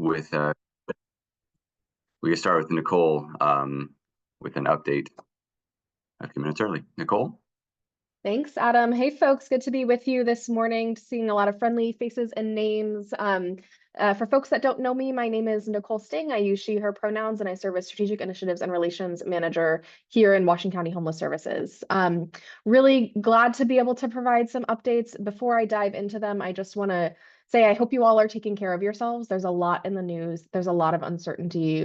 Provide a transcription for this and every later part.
with we can start with Nicole with an update a few minutes early. Nicole? Thanks, Adam. Hey, folks, good to be with you this morning, seeing a lot of friendly faces and names. For folks that don't know me, my name is Nicole Sting. I use she, her pronouns, and I serve as Strategic Initiatives and Relations Manager here in Washington County Homeless Services. Really glad to be able to provide some updates. Before I dive into them, I just want to say I hope you all are taking care of yourselves. There's a lot in the news. There's a lot of uncertainty.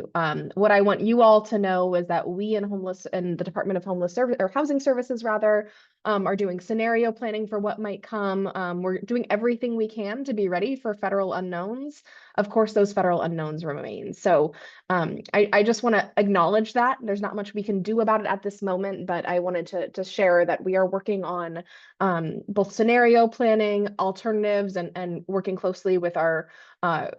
What I want you all to know is that we in the Department of Homeless Service or Housing Services rather, are doing scenario planning for what might come. We're doing everything we can to be ready for federal unknowns. Of course, those federal unknowns remain. So I just want to acknowledge that. There's not much we can do about it at this moment, but I wanted to share that we are working on both scenario planning, alternatives, and working closely with our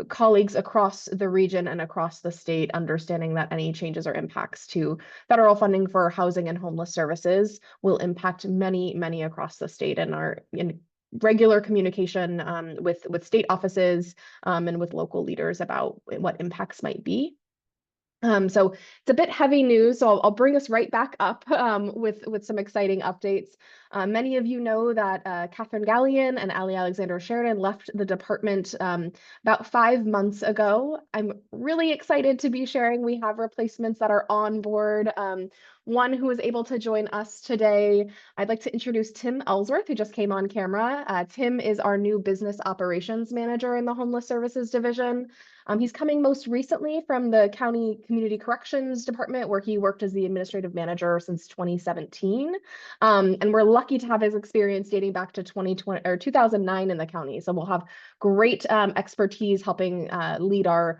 colleagues across the region and across the state, understanding that any changes or impacts to federal funding for housing and homeless services will impact many across the state and are in regular communication with state offices and with local leaders about what impacts might be. So it's a bit heavy news, so I'll bring us right back up with some exciting updates. Many of you know that Catherine Gallion and Ali Alexander Sheridan left the department about 5 months ago. I'm really excited to be sharing we have replacements that are on board. One who is able to join us today, I'd like to introduce Tim Ellsworth, who just came on camera. Tim is our new business operations manager in the Homeless Services Division. He's coming most recently from the County Community Corrections Department, where he worked as the administrative manager since 2017. And we're lucky to have his experience dating back to 2009 in the county. So we'll have great expertise helping lead our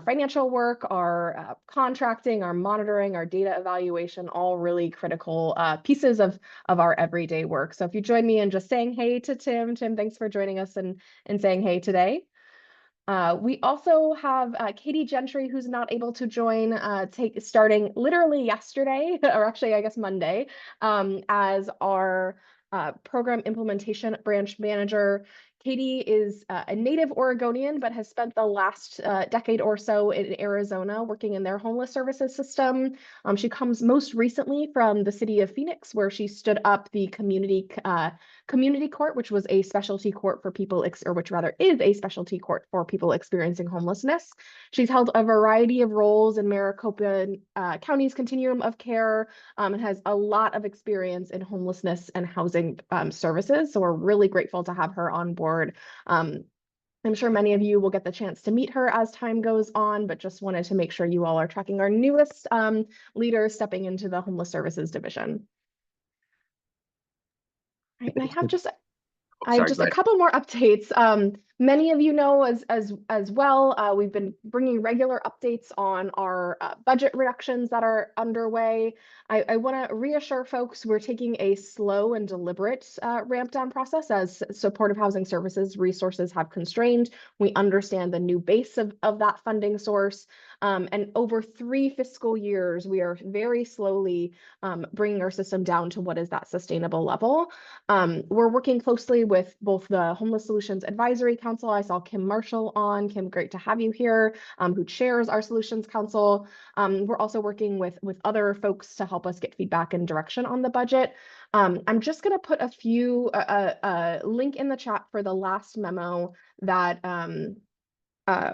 financial work, our contracting, our monitoring, our data evaluation, all really critical pieces of our everyday work. So if you join me in just saying hey to Tim, thanks for joining us and saying hey today. We also have Katie Gentry, who's not able to join, starting literally yesterday, or actually, I guess Monday, as our program implementation branch manager. Katie is a native Oregonian, but has spent the last decade or so in Arizona working in their homeless services system. She comes most recently from the city of Phoenix, where she stood up the community court, which was a specialty court for people, or which rather is a specialty court for people experiencing homelessness. She's held a variety of roles in Maricopa County's continuum of care and has a lot of experience in homelessness and housing services. So we're really grateful to have her on board. I'm sure many of you will get the chance to meet her as time goes on, but just wanted to make sure you all are tracking our newest leaders stepping into the Homeless Services Division. Right, and I have just a couple more updates. Many of you know as well, we've been bringing regular updates on our budget reductions that are underway. I want to reassure folks we're taking a slow and deliberate ramp down process as supportive housing services resources have constrained. We understand the new base of that funding source. And over 3 fiscal years, we are very slowly bringing our system down to what is that sustainable level. We're working closely with both the Homeless Solutions Advisory Council. I saw Kim Marshall on. Kim, great to have you here, who chairs our Solutions Council. We're also working with other folks to help us get feedback and direction on the budget. I'm just going to put a link in the chat for the last memo that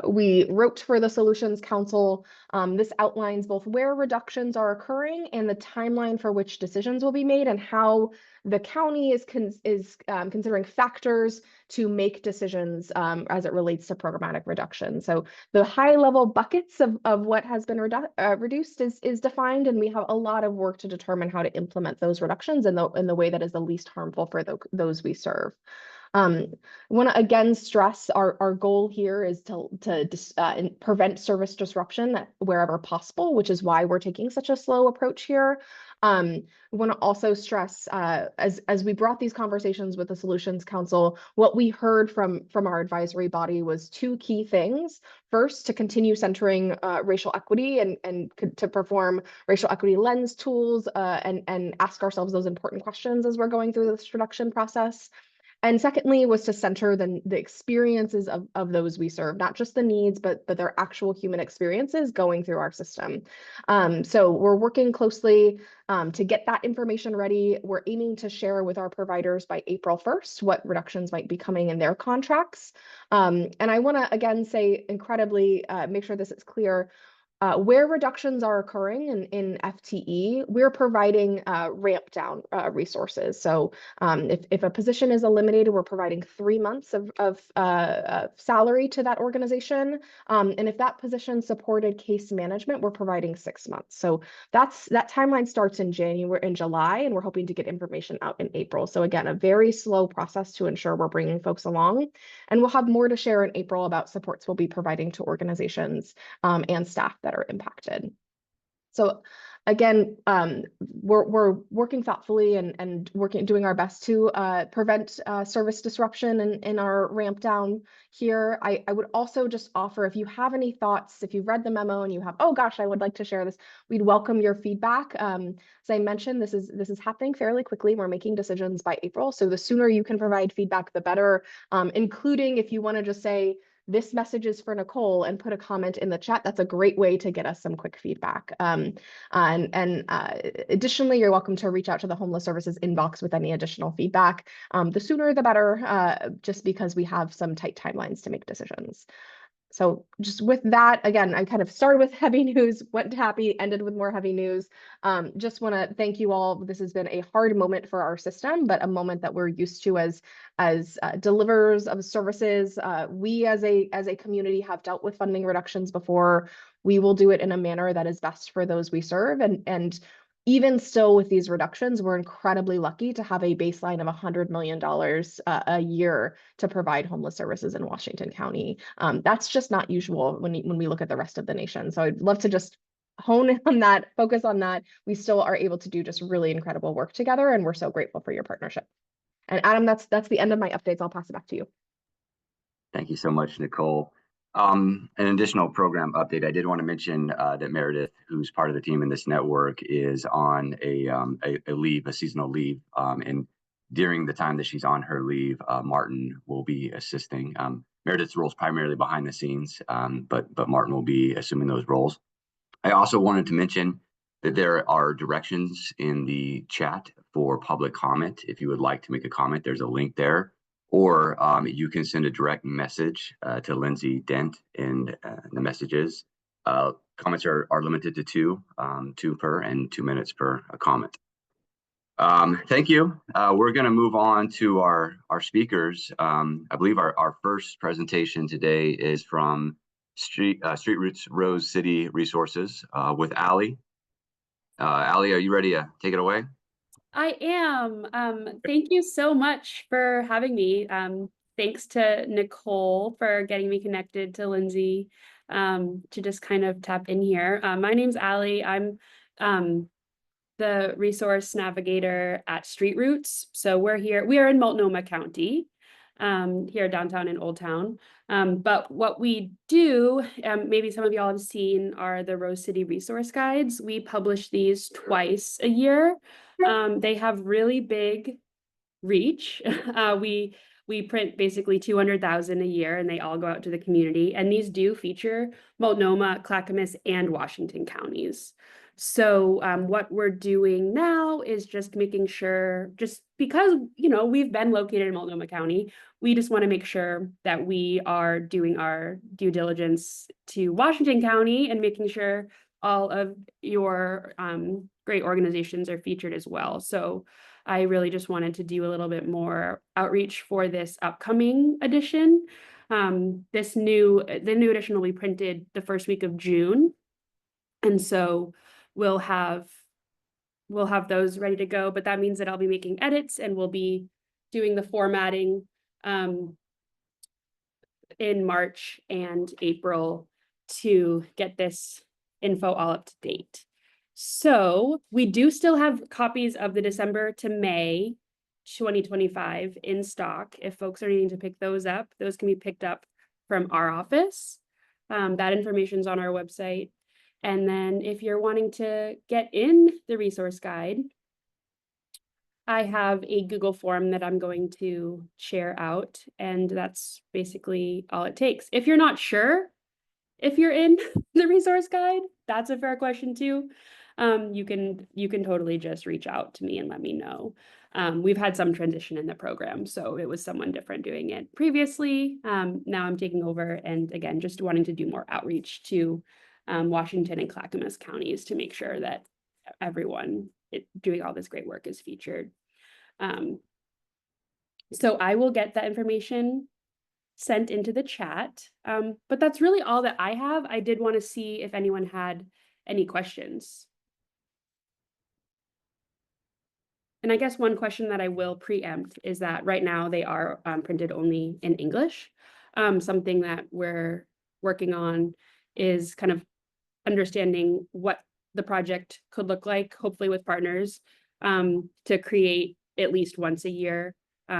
we wrote for the Solutions Council. This outlines both where reductions are occurring and the timeline for which decisions will be made and how the county is considering factors to make decisions as it relates to programmatic reduction. So the high-level buckets of what has been reduced is defined, and we have a lot of work to determine how to implement those reductions in the way that is the least harmful for those we serve. I want to again stress our goal here is to prevent service disruption wherever possible, which is why we're taking such a slow approach here. We want to also stress, as we brought these conversations with the Solutions Council, what we heard from our advisory body was 2 key things. First, to continue centering racial equity and to perform racial equity lens tools and ask ourselves those important questions as we're going through this reduction process. And secondly was to center the experiences of those we serve, not just the needs, but their actual human experiences going through our system. So we're working closely to get that information ready. We're aiming to share with our providers by April 1st what reductions might be coming in their contracts. And I want to again say incredibly, make sure this is clear. Where reductions are occurring in FTE, we're providing ramp down resources. So if a position is eliminated, we're providing 3 months of salary to that organization. And if that position supported case management, we're providing 6 months. So that timeline starts in July, and we're hoping to get information out in April. So again, a very slow process to ensure we're bringing folks along. And we'll have more to share in April about supports we'll be providing to organizations and staff that are impacted. So again, we're working thoughtfully and doing our best to prevent service disruption in our ramp down here. I would also just offer, if you have any thoughts, if you've read the memo and you have, oh gosh, I would like to share this, we'd welcome your feedback. As I mentioned, this is happening fairly quickly. We're making decisions by April. So the sooner you can provide feedback, the better, including if you want to just say, this message is for Nicole, and put a comment in the chat. That's a great way to get us some quick feedback. Additionally, you're welcome to reach out to the Homeless Services inbox with any additional feedback. The sooner the better, just because we have some tight timelines to make decisions. So just with that, again, I kind of started with heavy news, went to happy, ended with more heavy news. Just want to thank you all. This has been a hard moment for our system, but a moment that we're used to as deliverers of services. We as a community have dealt with funding reductions before. We will do it in a manner that is best for those we serve. And even still with these reductions, we're incredibly lucky to have a baseline of $100 million a year to provide homeless services in Washington County. That's just not usual when we look at the rest of the nation. So I'd love to just hone in on that, focus on that. We still are able to do just really incredible work together, and we're so grateful for your partnership. And Adam, that's the end of my updates. I'll pass it back to you. Thank you so much, Nicole. An additional program update. I did want to mention that Meredith, who's part of the team in this network, is on a leave, a seasonal leave. And during the time that she's on her leave, Martin will be assisting. Meredith's role is primarily behind the scenes, but Martin will be assuming those roles. I also wanted to mention that there are directions in the chat for public comment. If you would like to make a comment, there's a link there. Or you can send a direct message to Lindsay Dent in the messages. Comments are limited to two per, and 2 minutes per comment. Thank you. We're going to move on to our speakers. I believe our first presentation today is from Street Roots Rose City Resources with Allie. Allie, are you ready to take it away? I am. Thank you so much for having me. Thanks to Nicole for getting me connected to Lindsay to just kind of tap in here. My name's Allie. I'm the resource navigator at Street Roots. So we are in Multnomah County, here downtown in Old Town. But what we do, maybe some of y'all have seen, are the Rose City Resource Guides. We publish these twice a year. They have really big reach. We print basically 200,000 a year, and they all go out to the community. And these do feature Multnomah, Clackamas, and Washington counties. So what we're doing now is just making sure, just because, we've been located in Multnomah County, we just want to make sure that we are doing our due diligence to Washington County and making sure all of your great organizations are featured as well. So I really just wanted to do a little bit more outreach for this upcoming edition. The new edition will be printed the first week of June. And so we'll have those ready to go, but that means that I'll be making edits and we'll be doing the formatting in March and April to get this info all up to date. So we do still have copies of the December to May 2025 in stock. If folks are needing to pick those up, those can be picked up from our office. That information is on our website. And then if you're wanting to get in the resource guide, I have a Google form that I'm going to share out, and that's basically all it takes. If you're not sure if you're in the resource guide, that's a fair question too. You can totally just reach out to me and let me know. We've had some transition in the program, so it was someone different doing it previously. Now I'm taking over, and again, just wanting to do more outreach to Washington and Clackamas counties to make sure that everyone doing all this great work is featured. So I will get that information sent into the chat. But that's really all that I have. I did want to see if anyone had any questions. And I guess one question that I will preempt is that right now they are printed only in English. Something that we're working on is kind of understanding what the project could look like, hopefully with partners, to create at least once a year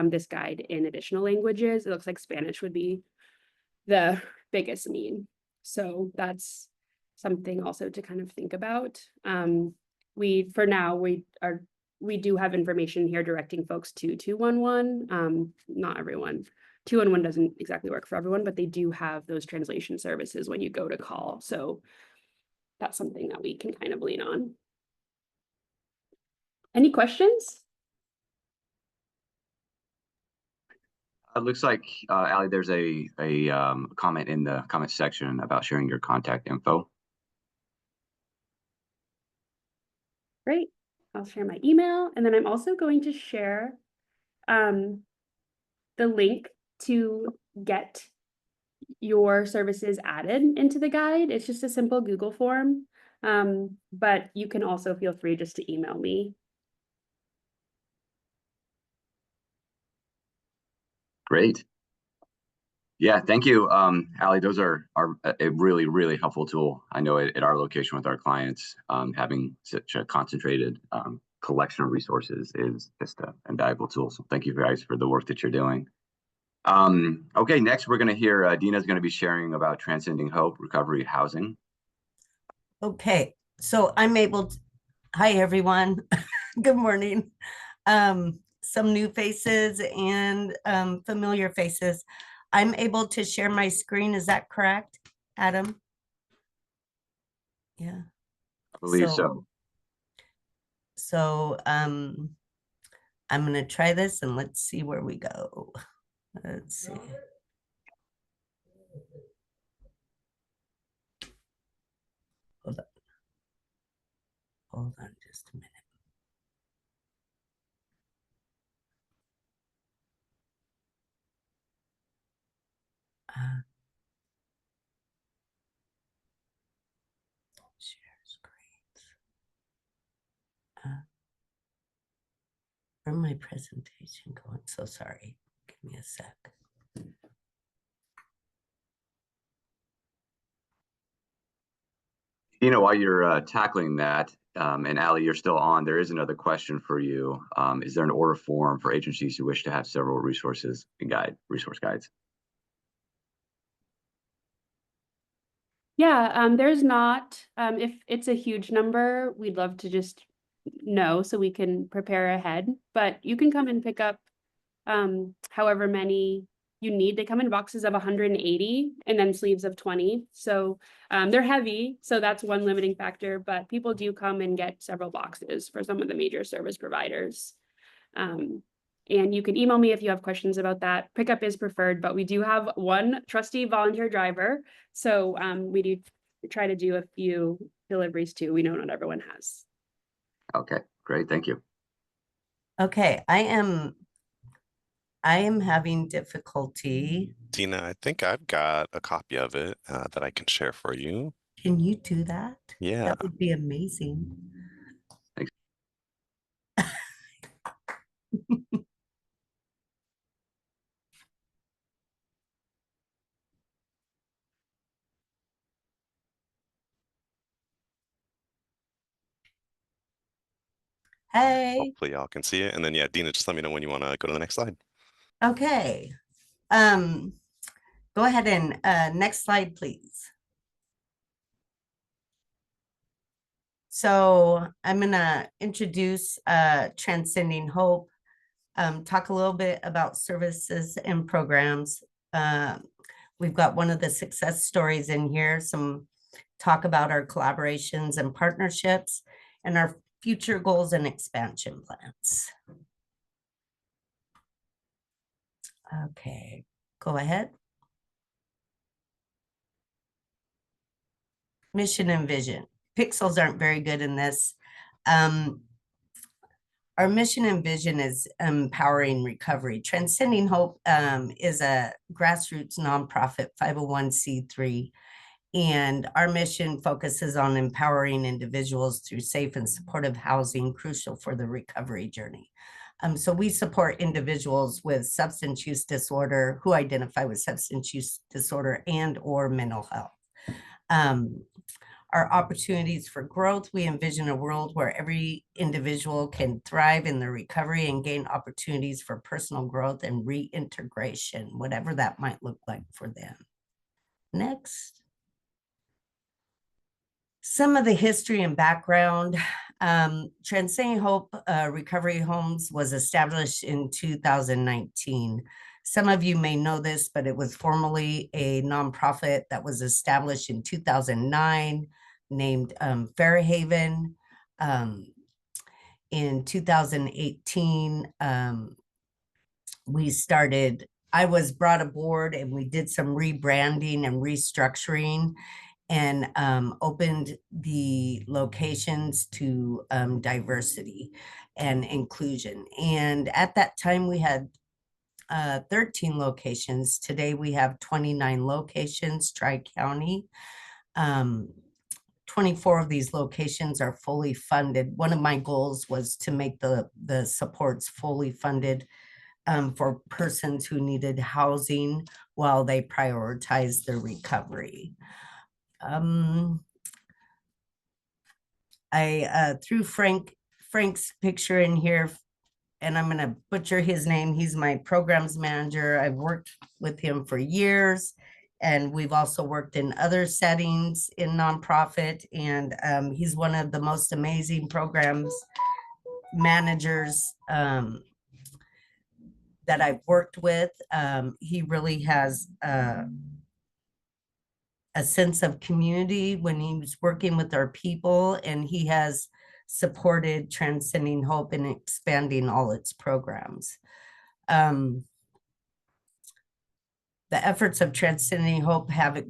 this guide in additional languages. It looks like Spanish would be the biggest need. So that's something also to kind of think about. For now, we do have information here directing folks to 211. Not everyone. 211 doesn't exactly work for everyone, but they do have those translation services when you go to call. So that's something that we can kind of lean on. Any questions? It looks like, Allie, there's a comment in the comment section about sharing your contact info. Great. I'll share my email, and then I'm also going to share the link to get your services added into the guide. It's just a simple Google form, but you can also feel free just to email me. Great. Yeah, thank you, Allie. Those are a really, really helpful tool. I know at our location with our clients, having such a concentrated collection of resources is just an invaluable tool. So thank you guys for the work that you're doing. Okay, next we're going to hear Dina's going to be sharing about Transcending Hope, Recovery Housing. Okay, so I'm able to, hi everyone, good morning. Some new faces and familiar faces. I'm able to share my screen, is that correct, Adam? Yeah. I believe so. So I'm gonna try this and let's see where we go. Let's see. Hold on just a minute. Share screens. Where my presentation going? So sorry. Give me a sec. While you're tackling that, and Allie, you're still on, there is another question for you. Is there an order form for agencies who wish to have several resource guides? Yeah, there's not. If it's a huge number, we'd love to just know so we can prepare ahead. But you can come and pick up however many you need. They come in boxes of 180 and then sleeves of 20. So they're heavy, so that's one limiting factor, but people do come and get several boxes for some of the major service providers. And you can email me if you have questions about that. Pickup is preferred, but we do have one trusty volunteer driver. So we do try to do a few deliveries too. We know not everyone has. Okay, great, thank you. Okay, I am having difficulty. Dina, I think I've got a copy of it that I can share for you. Can you do that? Yeah. That would be amazing. Thanks. Hey. Hopefully y'all can see it. And then, yeah, Dina, just let me know when you want to go to the next slide. Okay. Go ahead and next slide, please. So I'm going to introduce Transcending Hope, talk a little bit about services and programs. We've got one of the success stories in here, some talk about our collaborations and partnerships, and our future goals and expansion plans. Okay, go ahead. Mission and vision. Pixels aren't very good in this. Our mission and vision is empowering recovery. Transcending Hope is a grassroots nonprofit 501c3, and our mission focuses on empowering individuals through safe and supportive housing, crucial for the recovery journey. So we support individuals with substance use disorder who identify with substance use disorder and or mental health. Our opportunities for growth, we envision a world where every individual can thrive in their recovery and gain opportunities for personal growth and reintegration, whatever that might look like for them. Next. Some of the history and background. Transcending Hope Recovery Homes was established in 2019. Some of you may know this, but it was formerly a nonprofit that was established in 2009, named Fairhaven. In 2018, I was brought aboard and we did some rebranding and restructuring and opened the locations to diversity and inclusion. And at that time we had 13 locations. Today we have 29 locations, Tri-County. 24 of these locations are fully funded. One of my goals was to make the supports fully funded for persons who needed housing while they prioritized their recovery. I threw Frank's picture in here, and I'm going to butcher his name. He's my programs manager. I've worked with him for years, and we've also worked in other settings in nonprofit. And he's one of the most amazing programs managers that I've worked with. He really has a sense of community when he was working with our people, and he has supported Transcending Hope and expanding all its programs. The efforts of Transcending Hope have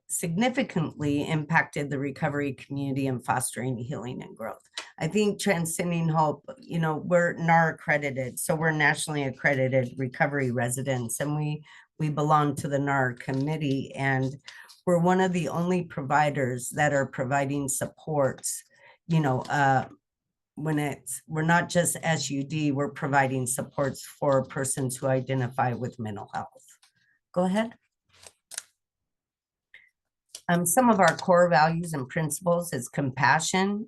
significantly impacted the recovery community and fostering healing and growth. I think Transcending Hope, you know, we're NAR accredited, so we're nationally accredited recovery residents, and we belong to the NAR committee, and we're one of the only providers that are providing supports, you know, we're not just SUD, we're providing supports for persons who identify with mental health. Go ahead. Some of our core values and principles is compassion.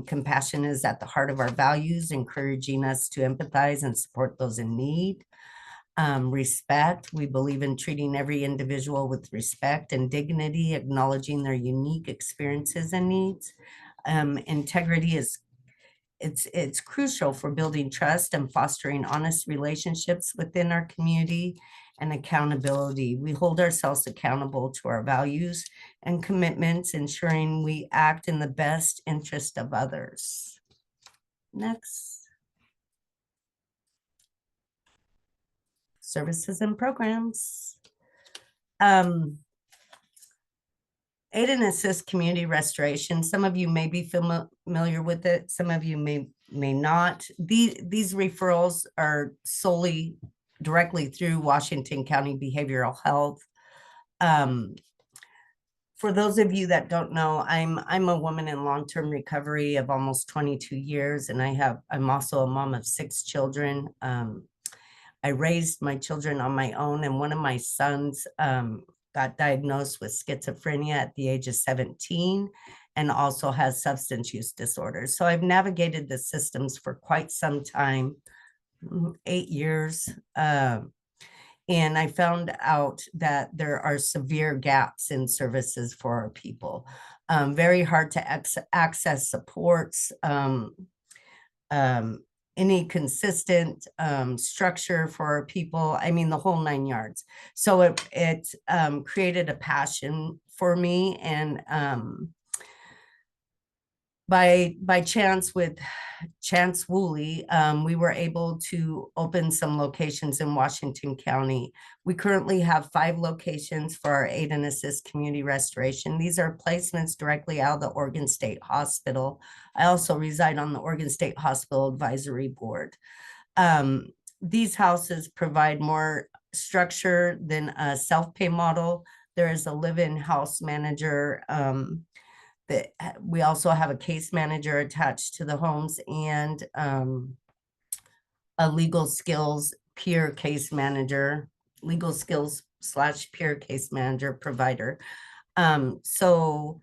Compassion is at the heart of our values, encouraging us to empathize and support those in need. Respect. We believe in treating every individual with respect and dignity, acknowledging their unique experiences and needs. Integrity is it's crucial for building trust and fostering honest relationships within our community. And accountability. We hold ourselves accountable to our values and commitments, ensuring we act in the best interest of others. Next. Services and programs. Aid and assist community restoration. Some of you may be familiar with it. Some of you may not. These referrals are solely directly through Washington County Behavioral Health. For those of you that don't know, I'm a woman in long-term recovery of almost 22 years, and I'm also a mom of 6 children. I raised my children on my own, and one of my sons got diagnosed with schizophrenia at the age of 17 and also has substance use disorders. So I've navigated the systems for quite some time, 8 years. And I found out that there are severe gaps in services for our people. Very hard to access supports, any consistent structure for our people. I mean, the whole 9 yards. So it created a passion for me. And by chance, with Chance Woolley, we were able to open some locations in Washington County. We currently have 5 locations for our Aid and Assist Community Restoration. These are placements directly out of the Oregon State Hospital. I also reside on the Oregon State Hospital Advisory Board. These houses provide more structure than a self-pay model. There is a live-in house manager. We also have a case manager attached to the homes, and a legal skills peer case manager, legal skills / peer case manager provider. So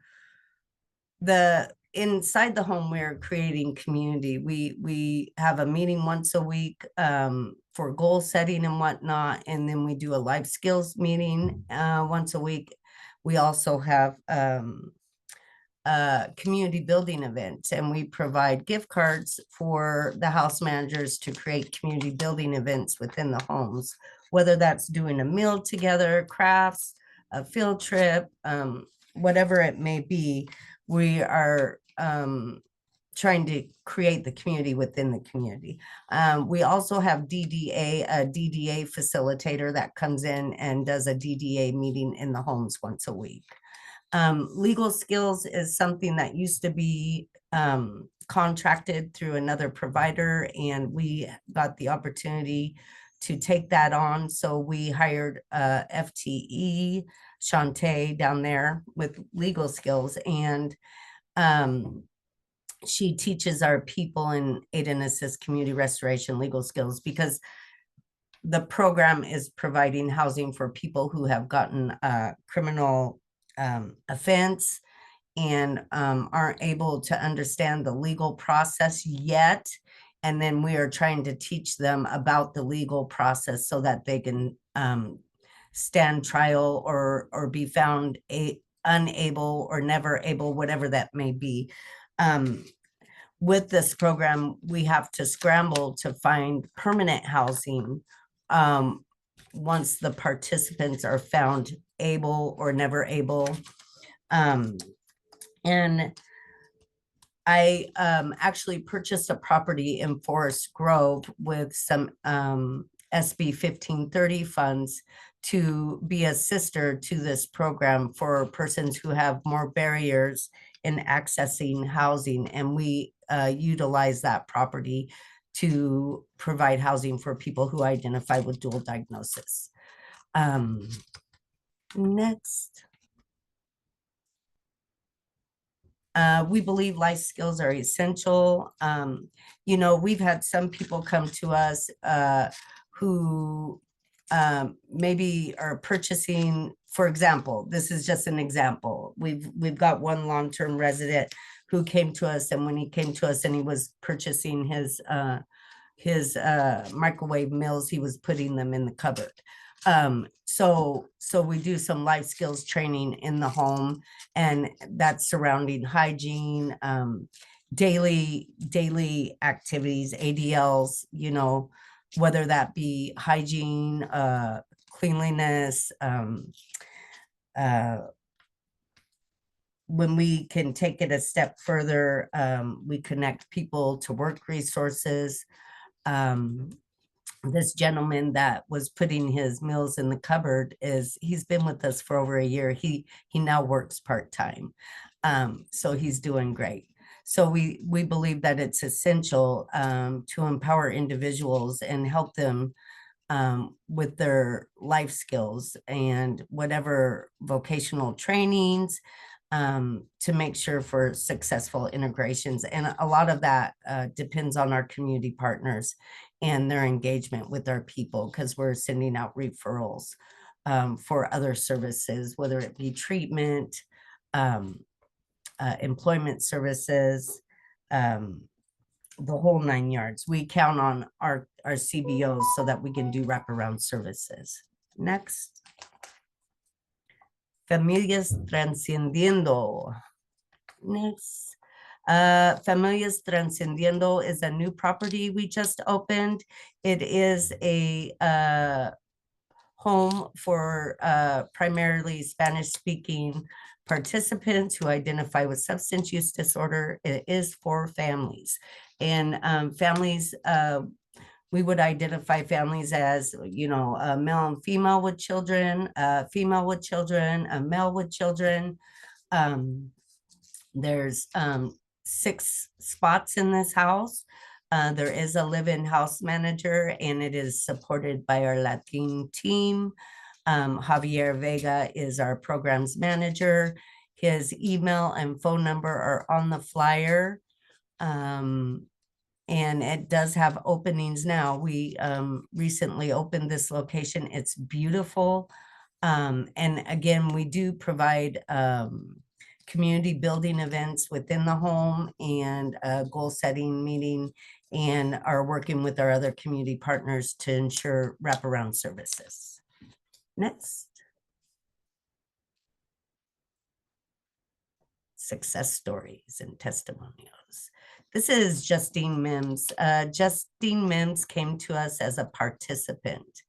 inside the home, we're creating community. We have a meeting once a week for goal setting and whatnot, and then we do a life skills meeting once a week. We also have community building event, and we provide gift cards for the house managers to create community building events within the homes, whether that's doing a meal together, crafts, a field trip, whatever it may be. We are trying to create the community within the community. We also have DDA, a DDA facilitator that comes in and does a DDA meeting in the homes once a week. Legal skills is something that used to be contracted through another provider, and we got the opportunity to take that on. So we hired FTE, Shantae, down there with legal skills, and she teaches our people in Aid and Assist Community Restoration legal skills, because the program is providing housing for people who have gotten a criminal offense and aren't able to understand the legal process yet. And then we are trying to teach them about the legal process so that they can stand trial or be found unable or never able, whatever that may be. With this program, we have to scramble to find permanent housing once the participants are found able or never able. And I actually purchased a property in Forest Grove with some SB 1530 funds to be a sister to this program for persons who have more barriers in accessing housing. And we utilize that property to provide housing for people who identify with dual diagnosis. Next. We believe life skills are essential. You know, we've had some people come to us who maybe are purchasing, for example, this is just an example. We've got one long-term resident who came to us, and when he came to us and he was purchasing his microwave meals, he was putting them in the cupboard. So we do some life skills training in the home, and that's surrounding hygiene, daily activities, ADLs, you know, whether that be hygiene, cleanliness. When we can take it a step further, we connect people to work resources. This gentleman that was putting his meals in the cupboard, he's been with us for over a year. He now works part-time. So he's doing great. So we believe that it's essential to empower individuals and help them with their life skills and whatever vocational trainings, to make sure for successful integrations. And a lot of that depends on our community partners and their engagement with our people, because we're sending out referrals for other services, whether it be treatment, employment services, the whole 9 yards. We count on our CBOs so that we can do wraparound services. Next. Familias Transcendiendo. Next. Familias Transcendiendo is a new property we just opened. It is a home for primarily Spanish-speaking participants who identify with substance use disorder. It is for families. And families, we would identify families as, you know, a male and female with children, a female with children, a male with children. There's 6 spots in this house. There is a live-in house manager, and it is supported by our Latin team. Javier Vega is our programs manager. His email and phone number are on the flyer. And it does have openings now. We recently opened this location. It's beautiful. And again, we do provide community building events within the home and a goal setting meeting, and are working with our other community partners to ensure wraparound services. Next. Success stories and testimonials. This is Justine Mims. Justine Mims came to us as a participant.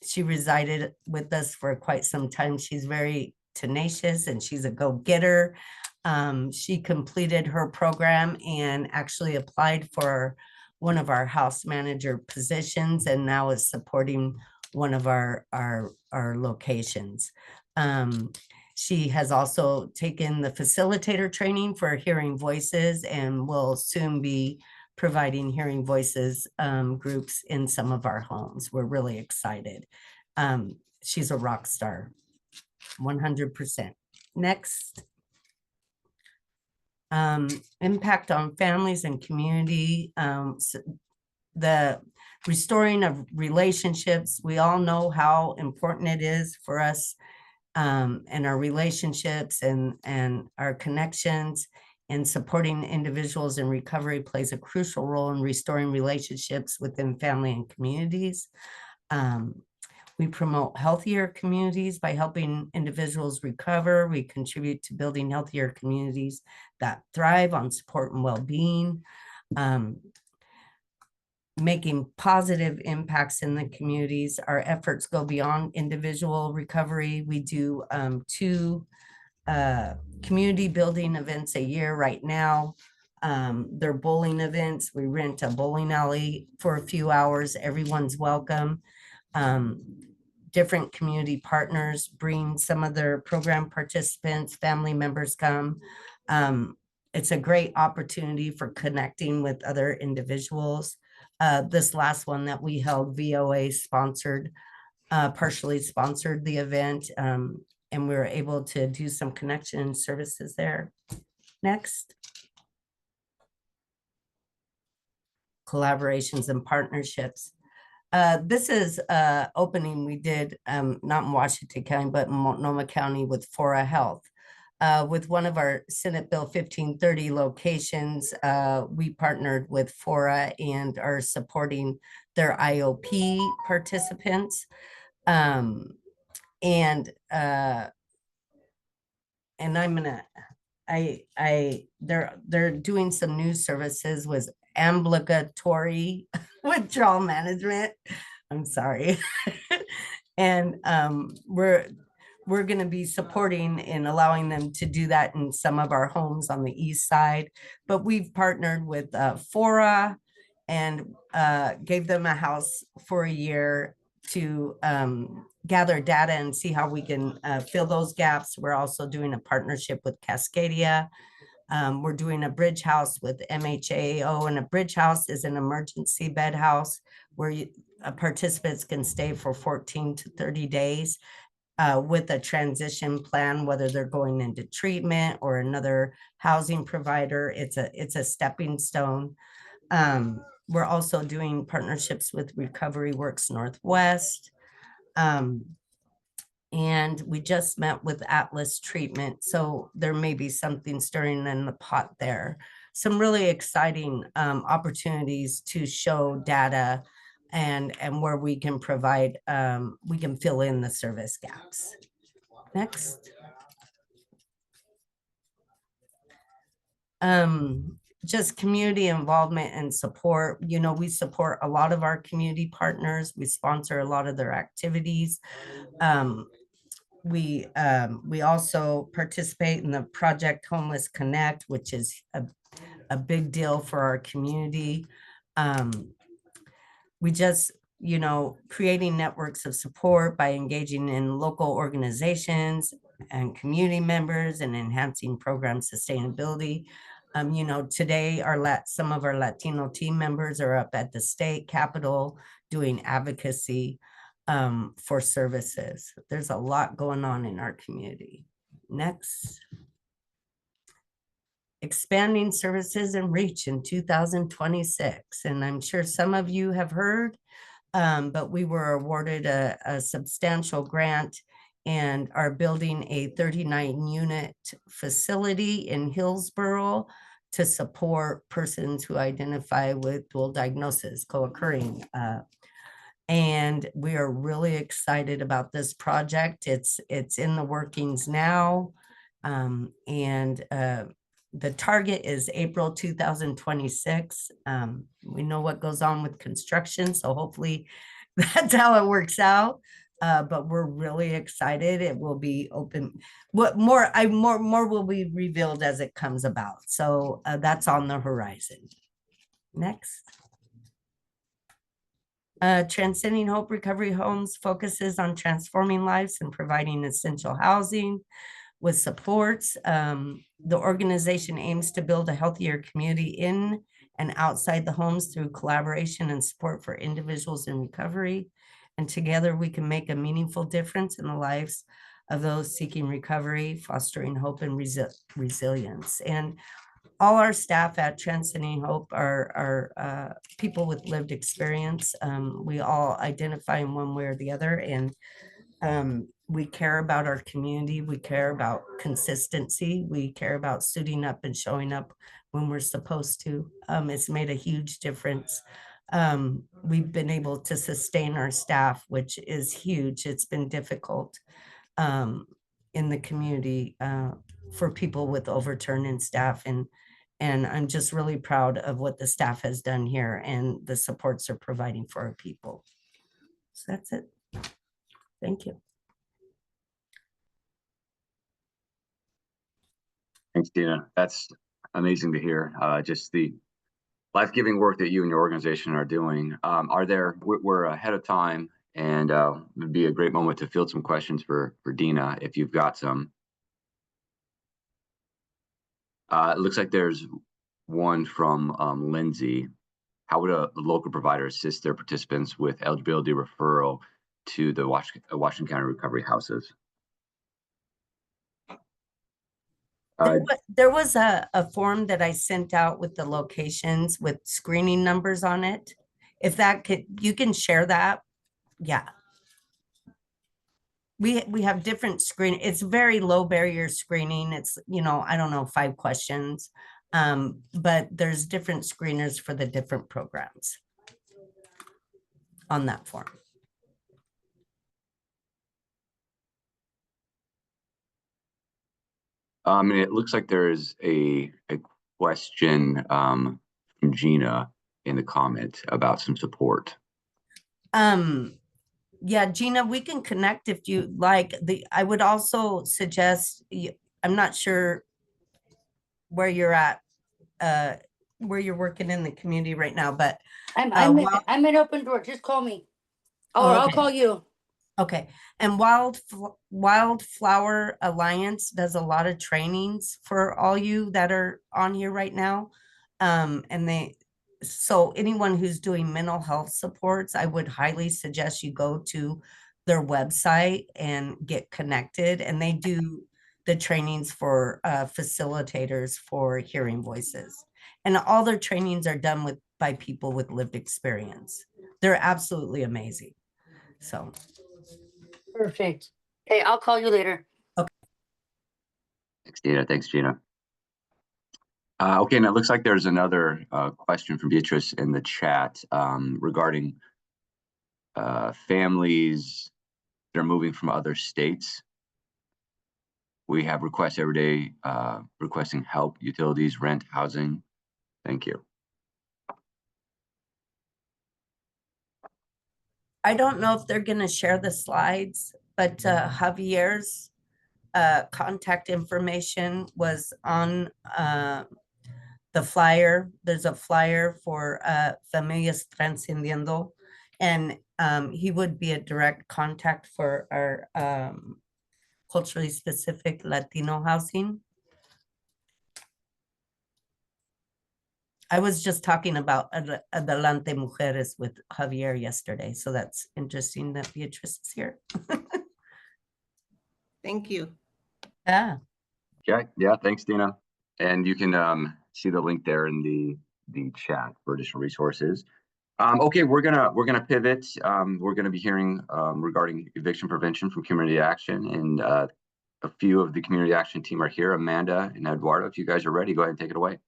She resided with us for quite some time. She's very tenacious and she's a go-getter. She completed her program and actually applied for one of our house manager positions, and now is supporting one of our locations. She has also taken the facilitator training for Hearing Voices and will soon be providing Hearing Voices groups in some of our homes. We're really excited. She's a rock star, 100%. Next. Impact on families and community. The restoring of relationships. We all know how important it is for us and our relationships and our connections, and supporting individuals in recovery plays a crucial role in restoring relationships within family and communities. We promote healthier communities by helping individuals recover. We contribute to building healthier communities that thrive on support and well-being. Making positive impacts in the communities. Our efforts go beyond individual recovery. We do 2 community building events a year right now. They're bowling events. We rent a bowling alley for a few hours. Everyone's welcome. Different community partners bring some of their program participants, family members come. It's a great opportunity for connecting with other individuals. This last one that we held, VOA sponsored, partially sponsored the event, and we were able to do some connection services there. Next. Collaborations and partnerships. This is opening we did, not in Washington County, but in Multnomah County with Fora Health. With one of our Senate Bill 1530 locations, we partnered with Fora and are supporting their IOP participants. And I'm gonna, they're doing some new services with ambulatory withdrawal management. I'm sorry. And we're going to be supporting and allowing them to do that in some of our homes on the east side. But we've partnered with Fora and gave them a house for a year to gather data and see how we can fill those gaps. We're also doing a partnership with Cascadia. We're doing a bridge house with MHAO, and a bridge house is an emergency bed house where participants can stay for 14 to 30 days. With a transition plan, whether they're going into treatment or another housing provider. It's a stepping stone. We're also doing partnerships with Recovery Works Northwest. And we just met with Atlas Treatment. So there may be something stirring in the pot there. Some really exciting opportunities to show data and where we can provide, we can fill in the service gaps. Next. Just community involvement and support. You know, we support a lot of our community partners. We sponsor a lot of their activities. We also participate in the Project Homeless Connect, which is a big deal for our community. We just, you know, creating networks of support by engaging in local organizations and community members and enhancing program sustainability. You know, today some of our Latino team members are up at the state capitol doing advocacy for services. There's a lot going on in our community. Next. Expanding services and reach in 2026. And I'm sure some of you have heard, but we were awarded a substantial grant and are building a 39-unit facility in Hillsborough to support persons who identify with dual diagnosis co-occurring. And we are really excited about this project. It's in the workings now. The target is April 2026. We know what goes on with construction, so hopefully that's how it works out. But we're really excited. It will be open. More will be revealed as it comes about. So that's on the horizon. Next. Transcending Hope Recovery Homes focuses on transforming lives and providing essential housing with supports. The organization aims to build a healthier community in and outside the homes through collaboration and support for individuals in recovery. And together we can make a meaningful difference in the lives of those seeking recovery, fostering hope and resilience. And all our staff at Transcending Hope are people with lived experience. We all identify in one way or the other, and we care about our community. We care about consistency. We care about suiting up and showing up when we're supposed to. It's made a huge difference. We've been able to sustain our staff, which is huge. It's been difficult in the community for people with overturn in staff. And I'm just really proud of what the staff has done here and the supports they're providing for our people. So that's it. Thank you. Thanks, Tina. That's amazing to hear. Just the life-giving work that you and your organization are doing. We're ahead of time, and it would be a great moment to field some questions for Dina if you've got some. It looks like there's one from Lindsay. How would a local provider assist their participants with eligibility referral to the Washington County Recovery Houses? There was a form that I sent out with the locations with screening numbers on it. If that could, you can share that. Yeah. We have different screen. It's very low barrier screening. It's, you know, I don't know, 5 questions. But there's different screeners for the different programs on that form. And it looks like there is a question from Gina in the comment about some support. Yeah, Gina, we can connect if you like. I would also suggest, I'm not sure where you're at, where you're working in the community right now, but I'm in Open Door. Just call me, or okay. I'll call you. Okay. And Wildflower Alliance does a lot of trainings for all you that are on here right now. So anyone who's doing mental health supports, I would highly suggest you go to their website and get connected. And they do the trainings for facilitators for hearing voices. And all their trainings are done by people with lived experience. They're absolutely amazing. So. Perfect. Okay, I'll call you later. Okay. Thanks, Gina. Thanks, Gina. Okay, and it looks like there's another question from Beatrice in the chat regarding families that are moving from other states. We have requests every day requesting help, utilities, rent, housing. Thank you. I don't know if they're going to share the slides, but Javier's contact information was on the flyer. There's a flyer for Familias Trascendiendo, and he would be a direct contact for our culturally specific Latino housing. I was just talking about Adelante Mujeres with Javier yesterday, so that's interesting that Beatrice is here. Thank you. Yeah. Okay, yeah, thanks, Dina. And you can see the link there in the chat for additional resources. Okay, we're gonna pivot. We're gonna be hearing regarding eviction prevention from Community Action, and a few of the Community Action team are here. Amanda and Eduardo, if you guys are ready, go ahead and take it away.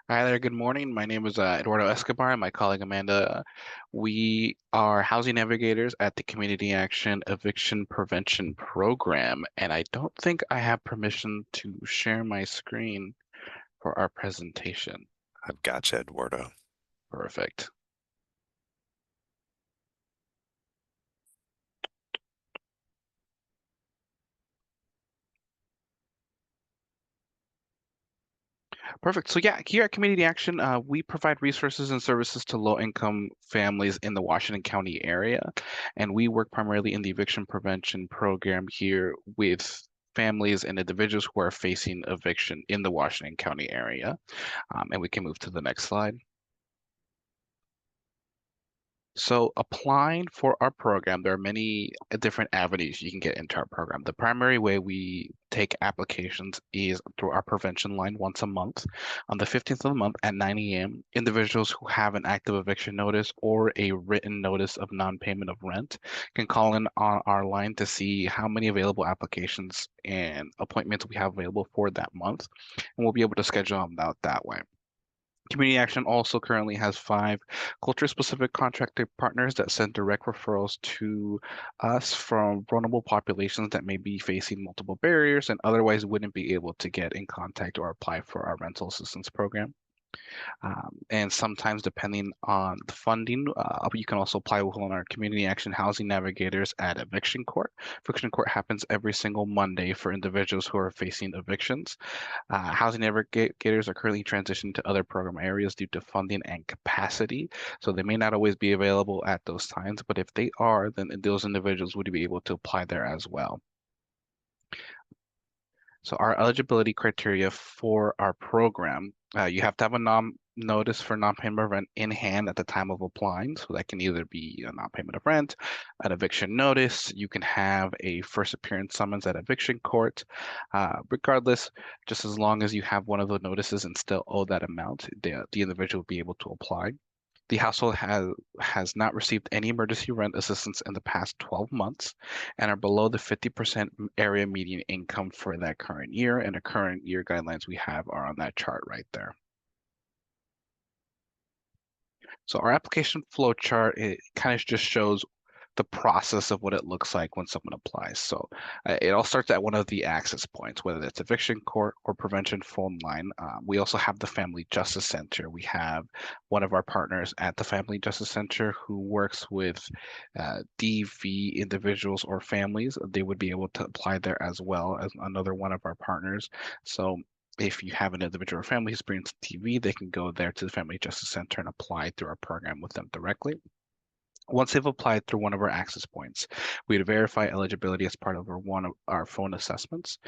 Hi there, good morning. My name is Eduardo Escobar and my colleague Amanda. We are housing navigators at the Community Action Eviction Prevention Program, and I don't think I have permission to share my screen for our presentation. I've got you, Eduardo. Perfect. Perfect. So yeah, here at Community Action, we provide resources and services to low-income families in the Washington County area, and we work primarily in the eviction prevention program here with families and individuals who are facing eviction in the Washington County area. And we can move to the next slide. So applying for our program, there are many different avenues you can get into our program. The primary way we take applications is through our prevention line once a month. On the 15th of the month at 9 a.m., individuals who have an active eviction notice or a written notice of non-payment of rent can call in on our line to see how many available applications and appointments we have available for that month, and we'll be able to schedule them out that way. Community Action also currently has 5 culture-specific contracted partners that send direct referrals to us from vulnerable populations that may be facing multiple barriers and otherwise wouldn't be able to get in contact or apply for our rental assistance program. And sometimes, depending on the funding, you can also apply with one of our Community Action Housing Navigators at Eviction Court. Eviction Court happens every single Monday for individuals who are facing evictions. Housing navigators are currently transitioning to other program areas due to funding and capacity, so they may not always be available at those times, but if they are, then those individuals would be able to apply there as well. So our eligibility criteria for our program, you have to have a notice for non-payment of rent in hand at the time of applying. So that can either be a non-payment of rent, an eviction notice. You can have a first appearance summons at eviction court. Regardless, just as long as you have one of the notices and still owe that amount, the individual will be able to apply. The household has not received any emergency rent assistance in the past 12 months and are below the 50% area median income for that current year. And the current year guidelines we have are on that chart right there. So our application flow chart, it kind of just shows the process of what it looks like when someone applies. So it all starts at one of the access points, whether it's eviction court or prevention phone line. We also have the Family Justice Center. We have one of our partners at the Family Justice Center who works with DV individuals or families. They would be able to apply there as well as another one of our partners. So if you have an individual or family experiencing TV, they can go there to the Family Justice Center and apply through our program with them directly. Once they've applied through one of our access points, we would verify eligibility as part of one of our phone assessments.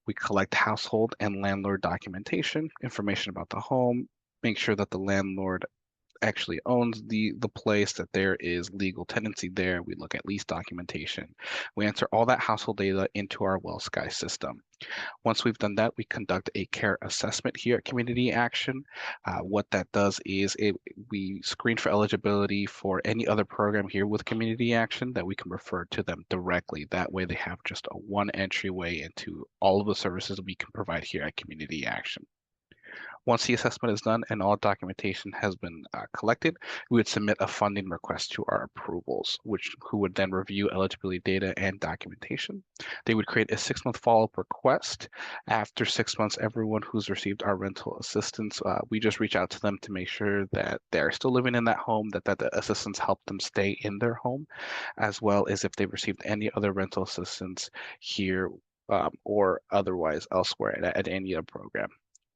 We collect household and landlord documentation, information about the home, make sure that the landlord actually owns the place, that there is legal tenancy there. We look at lease documentation. We enter all that household data into our WellSky system. Once we've done that, we conduct a care assessment here at Community Action. What that does is we screen for eligibility for any other program here with Community Action that we can refer to them directly. That way they have just a one entryway into all of the services we can provide here at Community Action. Once the assessment is done and all documentation has been collected, we would submit a funding request to our approvals, who would then review eligibility data and documentation. They would create a 6-month follow-up request. After 6 months, everyone who's received our rental assistance, we just reach out to them to make sure that they're still living in that home, that the assistance helped them stay in their home, as well as if they've received any other rental assistance here or otherwise elsewhere at any other program.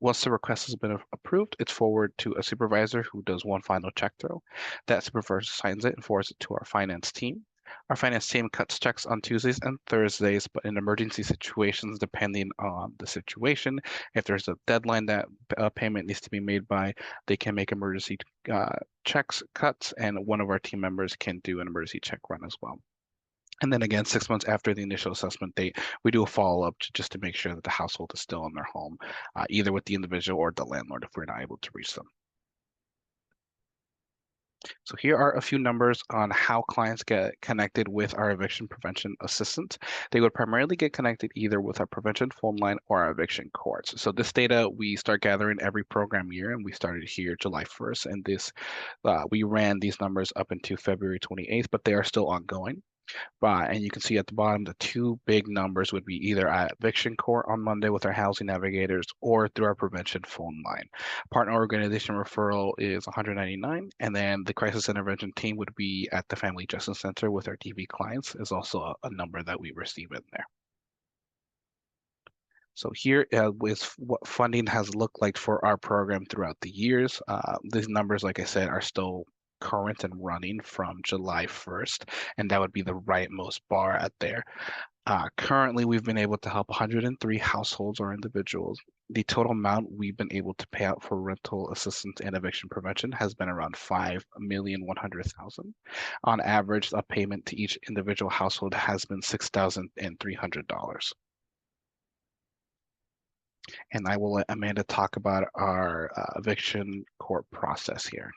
Once the request has been approved, it's forwarded to a supervisor who does one final check through. That supervisor signs it and forwards it to our finance team. Our finance team cuts checks on Tuesdays and Thursdays, but in emergency situations, depending on the situation, if there's a deadline that payment needs to be made by, they can make emergency checks, cuts, and one of our team members can do an emergency check run as well. And then again, 6 months after the initial assessment date, we do a follow-up just to make sure that the household is still in their home, either with the individual or the landlord if we're not able to reach them. So here are a few numbers on how clients get connected with our eviction prevention assistant. They would primarily get connected either with our prevention phone line or our eviction courts. So this data we start gathering every program year, and we started here July 1st. And this we ran these numbers up into February 28th, but they are still ongoing. And you can see at the bottom, the two big numbers would be either at eviction court on Monday with our housing navigators or through our prevention phone line. Partner organization referral is 199, and then the crisis intervention team would be at the Family Justice Center with our DV clients is also a number that we receive in there. So here is what funding has looked like for our program throughout the years. These numbers, like I said, are still current and running from July 1st, and that would be the rightmost bar at there. Currently, we've been able to help 103 households or individuals. The total amount we've been able to pay out for rental assistance and eviction prevention has been around $5,100,000. On average, a payment to each individual household has been $6,300. And I will let Amanda talk about our eviction court process here.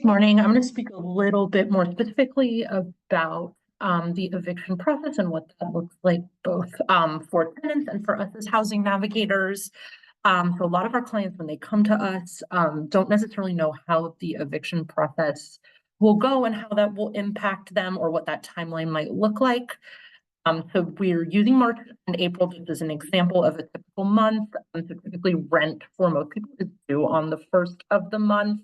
Morning. I'm going to speak a little bit more specifically about the eviction process and what that looks like both for tenants and for us as housing navigators. So a lot of our clients, when they come to us, don't necessarily know how the eviction process will go and how that will impact them or what that timeline might look like. So we're using March and April just as an example of a typical month. So typically rent for most people is due on the 1st of the month.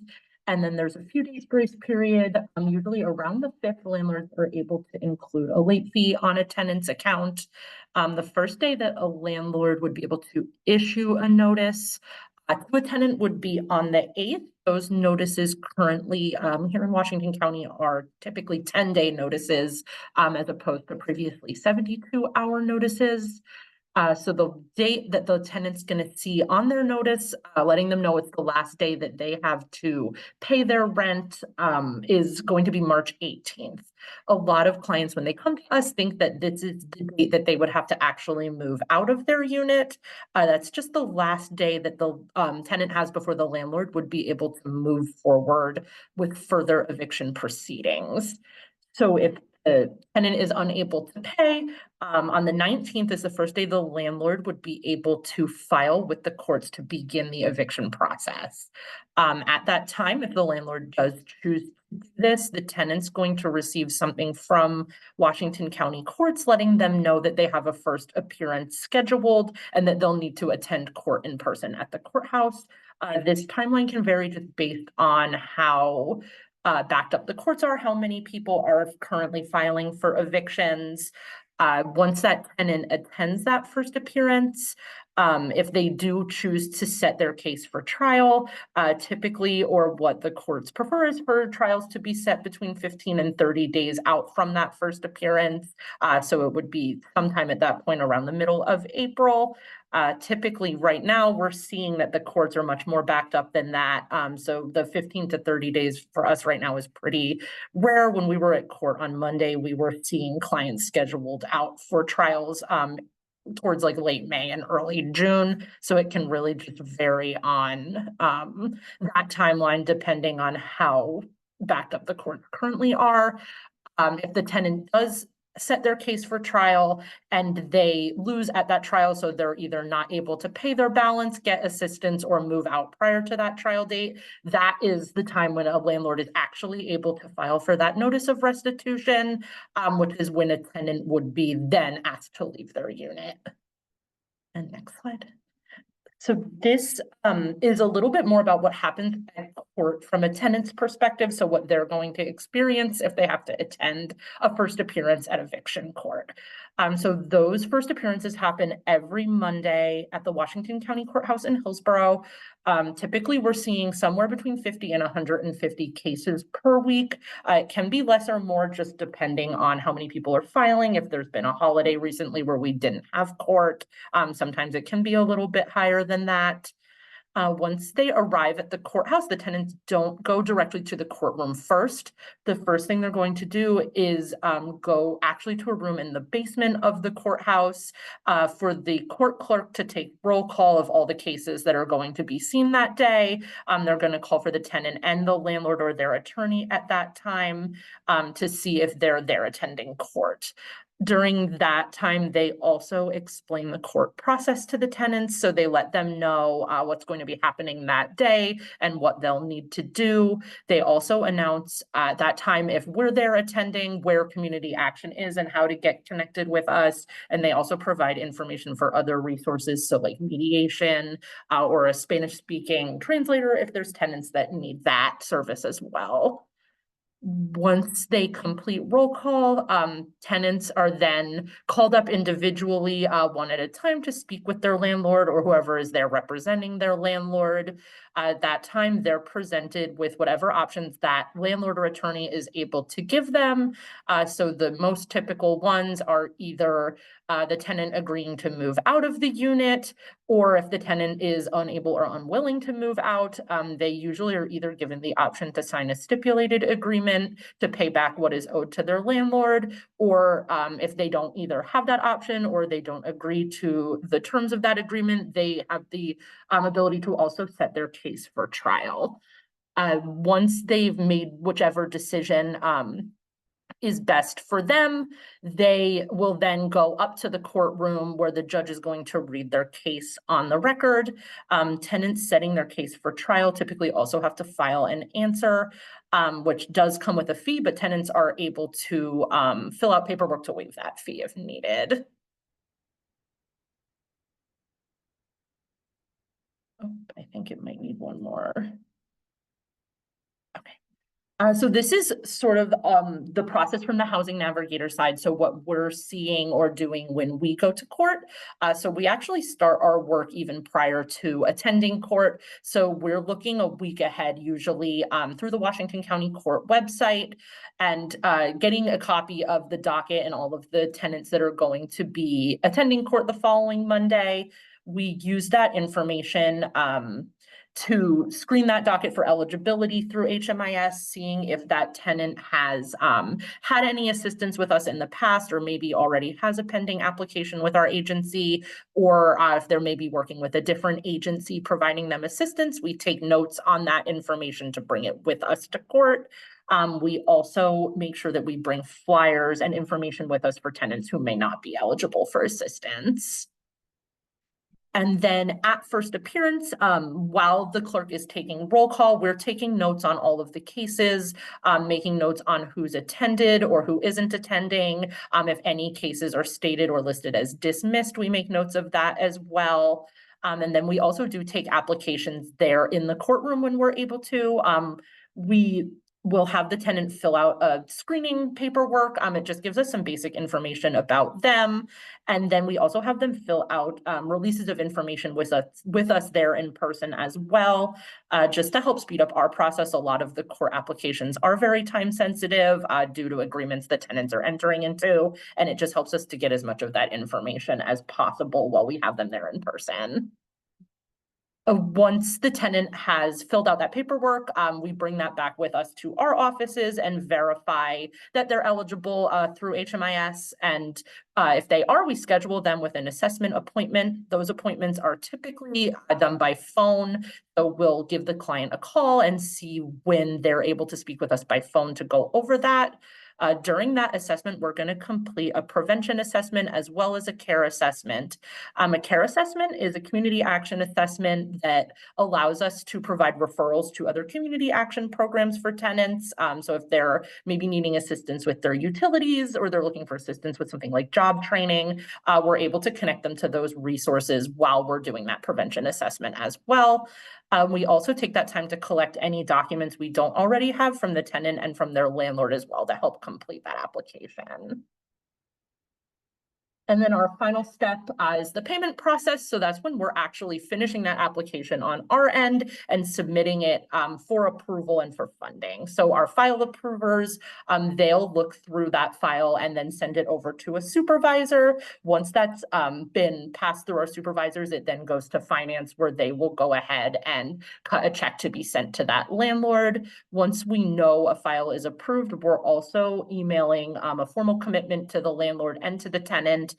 And then there's a few days grace period. Usually around the 5th, landlords are able to include a late fee on a tenant's account. The first day that a landlord would be able to issue a notice to a tenant would be on the 8th. Those notices currently here in Washington County are typically 10-day notices as opposed to previously 72-hour notices. So the date that the tenant's going to see on their notice, letting them know it's the last day that they have to pay their rent is going to be March 18th. A lot of clients, when they come to us, think that this is the date that they would have to actually move out of their unit. That's just the last day that the tenant has before the landlord would be able to move forward with further eviction proceedings. So if the tenant is unable to pay, on the 19th is the first day the landlord would be able to file with the courts to begin the eviction process. At that time, if the landlord does choose to do this, the tenant's going to receive something from Washington County courts letting them know that they have a first appearance scheduled and that they'll need to attend court in person at the courthouse. This timeline can vary just based on how backed up the courts are, how many people are currently filing for evictions. Once that tenant attends that first appearance, if they do choose to set their case for trial, typically, or what the courts prefer is for trials to be set between 15 and 30 days out from that first appearance. So it would be sometime at that point around the middle of April. Typically right now we're seeing that the courts are much more backed up than that. So the 15 to 30 days for us right now is pretty rare. When we were at court on Monday, we were seeing clients scheduled out for trials towards like late May and early June. So it can really just vary on that timeline depending on how backed up the courts currently are. If the tenant does set their case for trial and they lose at that trial, so they're either not able to pay their balance, get assistance, or move out prior to that trial date, that is the time when a landlord is actually able to file for that notice of restitution, which is when a tenant would be then asked to leave their unit. And next slide. So this is a little bit more about what happens at court from a tenant's perspective. So what they're going to experience if they have to attend a first appearance at eviction court. So those first appearances happen every Monday at the Washington County Courthouse in Hillsborough. Typically, we're seeing somewhere between 50 and 150 cases per week. It can be less or more just depending on how many people are filing. If there's been a holiday recently where we didn't have court, sometimes it can be a little bit higher than that. Once they arrive at the courthouse, the tenants don't go directly to the courtroom first. The first thing they're going to do is go actually to a room in the basement of the courthouse for the court clerk to take roll call of all the cases that are going to be seen that day. They're going to call for the tenant and the landlord or their attorney at that time to see if they're there attending court. During that time, they also explain the court process to the tenants. So they let them know what's going to be happening that day and what they'll need to do. They also announce at that time, if we're there attending, where community action is and how to get connected with us. And they also provide information for other resources. So like mediation or a Spanish speaking translator if there's tenants that need that service as well. Once they complete roll call, tenants are then called up individually, one at a time, to speak with their landlord or whoever is there representing their landlord. At that time, they're presented with whatever options that landlord or attorney is able to give them. So the most typical ones are either the tenant agreeing to move out of the unit, or if the tenant is unable or unwilling to move out, they usually are either given the option to sign a stipulated agreement to pay back what is owed to their landlord, or if they don't either have that option or they don't agree to the terms of that agreement, they have the ability to also set their case for trial. Once they've made whichever decision is best for them, they will then go up to the courtroom where the judge is going to read their case on the record. Tenants setting their case for trial typically also have to file an answer, which does come with a fee, but tenants are able to fill out paperwork to waive that fee if needed. Oh, I think it might need one more. Okay. So this is sort of the process from the housing navigator side. So what we're seeing or doing when we go to court. So we actually start our work even prior to attending court. So we're looking a week ahead, usually through the Washington County Court website, and getting a copy of the docket and all of the tenants that are going to be attending court the following Monday. We use that information to screen that docket for eligibility through HMIS, seeing if that tenant has had any assistance with us in the past, or maybe already has a pending application with our agency, or if they're maybe working with a different agency providing them assistance. We take notes on that information to bring it with us to court. We also make sure that we bring flyers and information with us for tenants who may not be eligible for assistance. And then at first appearance, while the clerk is taking roll call, we're taking notes on all of the cases, making notes on who's attended or who isn't attending. If any cases are stated or listed as dismissed, we make notes of that as well. And then we also do take applications there in the courtroom when we're able to. We will have the tenant fill out a screening paperwork. It just gives us some basic information about them. And then we also have them fill out releases of information with us there in person as well, just to help speed up our process. A lot of the court applications are very time sensitive due to agreements that tenants are entering into. And it just helps us to get as much of that information as possible while we have them there in person. Once the tenant has filled out that paperwork, we bring that back with us to our offices and verify that they're eligible through HMIS. And if they are, we schedule them with an assessment appointment. Those appointments are typically done by phone. So we'll give the client a call and see when they're able to speak with us by phone to go over that. During that assessment, we're going to complete a prevention assessment as well as a care assessment. A care assessment is a community action assessment that allows us to provide referrals to other community action programs for tenants. So if they're maybe needing assistance with their utilities or they're looking for assistance with something like job training, we're able to connect them to those resources while we're doing that prevention assessment as well. We also take that time to collect any documents we don't already have from the tenant and from their landlord as well to help complete that application. And then our final step is the payment process. So that's when we're actually finishing that application on our end and submitting it for approval and for funding. So our file approvers, they'll look through that file and then send it over to a supervisor. Once that's been passed through our supervisors, it then goes to finance, where they will go ahead and cut a check to be sent to that landlord. Once we know a file is approved, we're also emailing a formal commitment to the landlord and to the tenant.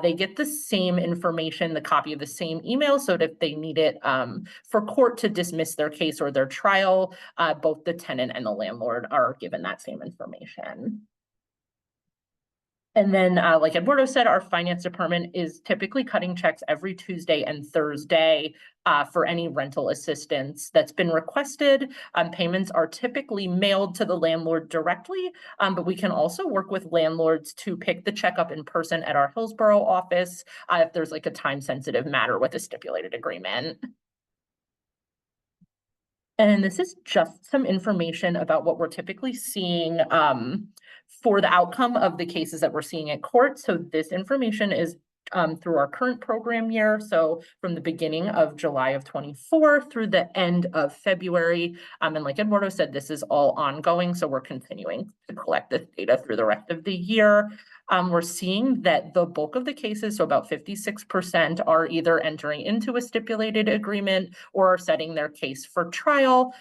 They get the same information, the copy of the same email, so that if they need it for court to dismiss their case or their trial, both the tenant and the landlord are given that same information. And then, like Eduardo said, our finance department is typically cutting checks every Tuesday and Thursday for any rental assistance that's been requested. Payments are typically mailed to the landlord directly, but we can also work with landlords to pick the check up in person at our Hillsborough office if there's like a time-sensitive matter with a stipulated agreement. And this is just some information about what we're typically seeing for the outcome of the cases that we're seeing at court. So this information is through our current program year. So from the beginning of July of 24 through the end of February. And like Eduardo said, this is all ongoing. So we're continuing to collect this data through the rest of the year. We're seeing that the bulk of the cases, so about 56%, are either entering into a stipulated agreement or are setting their case for trial.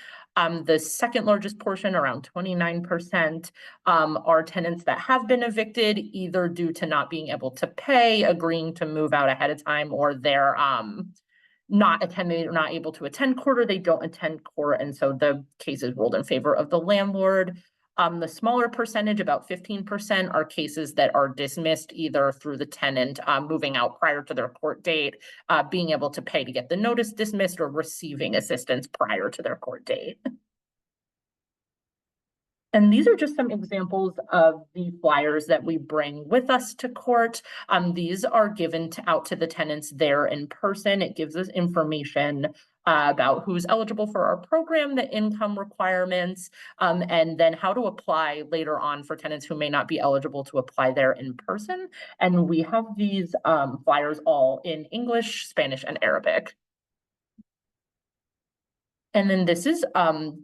The second largest portion, around 29%, are tenants that have been evicted, either due to not being able to pay, agreeing to move out ahead of time, or they're not able to attend court, or they don't attend court, and so the case is ruled in favor of the landlord. The smaller percentage, about 15%, are cases that are dismissed either through the tenant moving out prior to their court date, being able to pay to get the notice dismissed, or receiving assistance prior to their court date. And these are just some examples of the flyers that we bring with us to court. These are given out to the tenants there in person. It gives us information about who's eligible for our program, the income requirements, and then how to apply later on for tenants who may not be eligible to apply there in person. And we have these flyers all in English, Spanish, and Arabic. And then this is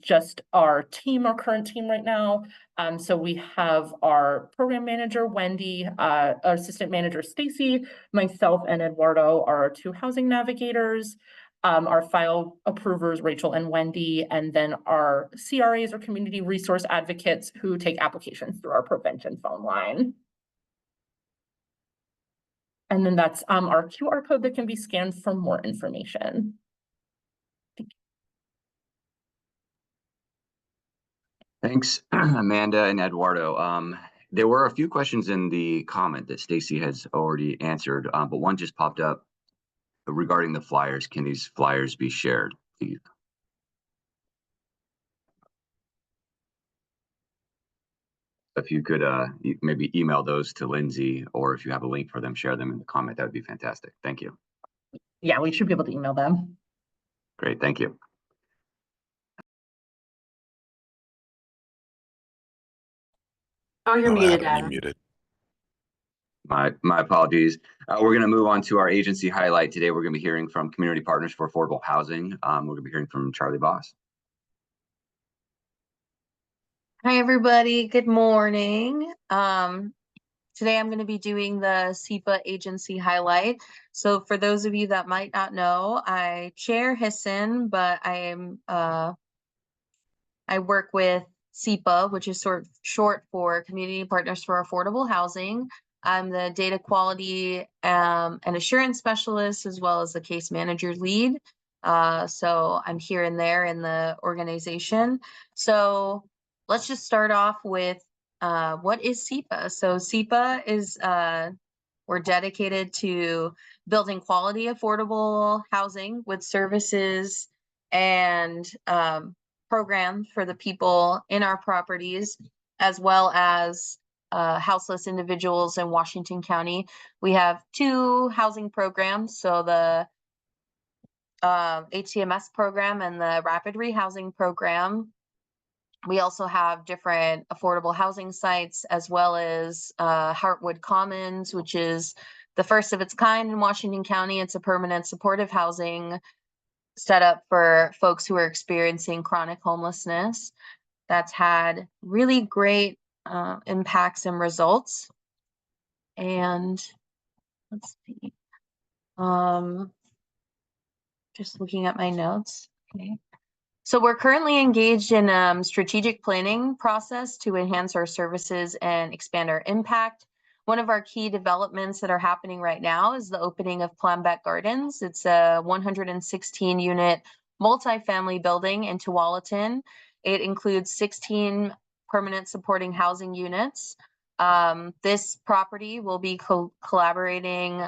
just our team, our current team right now. So we have our program manager, Wendy, our assistant manager, Stacy, myself, and Eduardo are our two housing navigators. Our file approvers, Rachel and Wendy, and then our CRAs, or community resource advocates, who take applications through our prevention phone line. And then that's our QR code that can be scanned for more information. Thanks, Amanda and Eduardo. There were a few questions in the comment that Stacy has already answered, but one just popped up regarding the flyers. Can these flyers be shared, please? If you could maybe email those to Lindsay, or if you have a link for them, share them in the comment. That would be fantastic. Thank you. Yeah, we should be able to email them. Great, thank you. Oh, you're muted, Adam, Adam. you're muted. My apologies. We're going to move on to our agency highlight today. We're going to be hearing from Community Partners for Affordable Housing. We're going to be hearing from Charlie Voss. Hi, everybody. Good morning. Today I'm going to be doing the SEPA agency highlight. So for those of you that might not know, I chair HSSN, but I work with SEPA, which is short for Community Partners for Affordable Housing. I'm the data quality and assurance specialist, as well as the case manager lead. So I'm here and there in the organization. So let's just start off with what is SEPA? So SEPA is, we're dedicated to building quality, affordable housing with services and programs for the people in our properties, as well as houseless individuals in Washington County. We have 2 housing programs, so the HCMS program and the Rapid Rehousing program. We also have different affordable housing sites, as well as Heartwood Commons, which is the first of its kind in Washington County. It's a permanent supportive housing set up for folks who are experiencing chronic homelessness. That's had really great impacts and results. And let's see, just looking at my notes. Okay. So we're currently engaged in strategic planning process to enhance our services and expand our impact. One of our key developments that are happening right now is the opening of Plumbeck Gardens. It's a 116 unit multifamily building in Tualatin. It includes 16 permanent supporting housing units. This property will be collaborating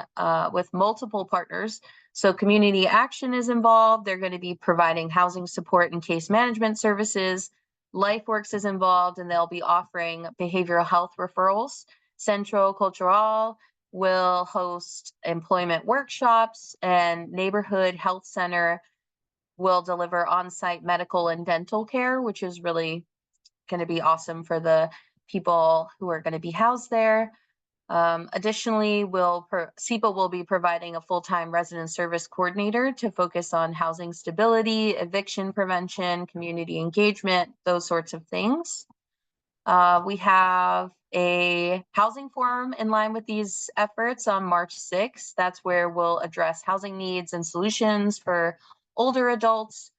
with multiple partners. So community action is involved. They're going to be providing housing support and case management services. LifeWorks is involved, and they'll be offering behavioral health referrals. Centro Cultural will host employment workshops, and Neighborhood Health Center will deliver on-site medical and dental care, which is really going to be awesome for the people who are going to be housed there. Additionally, SEPA will be providing a full-time resident service coordinator to focus on housing stability, eviction prevention, community engagement, those sorts of things. We have a housing forum in line with these efforts on March 6th. That's where we'll address housing needs and solutions for older adults.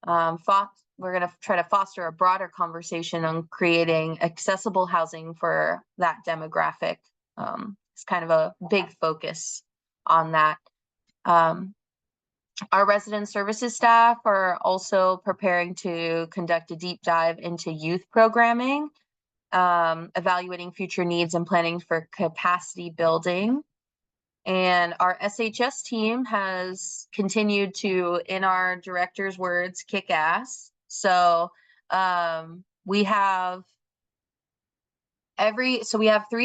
We're going to try to foster a broader conversation on creating accessible housing for that demographic. It's kind of a big focus on that. Our resident services staff are also preparing to conduct a deep dive into youth programming, evaluating future needs and planning for capacity building. And our SHS team has continued to, in our director's words, kick ass. So we have 3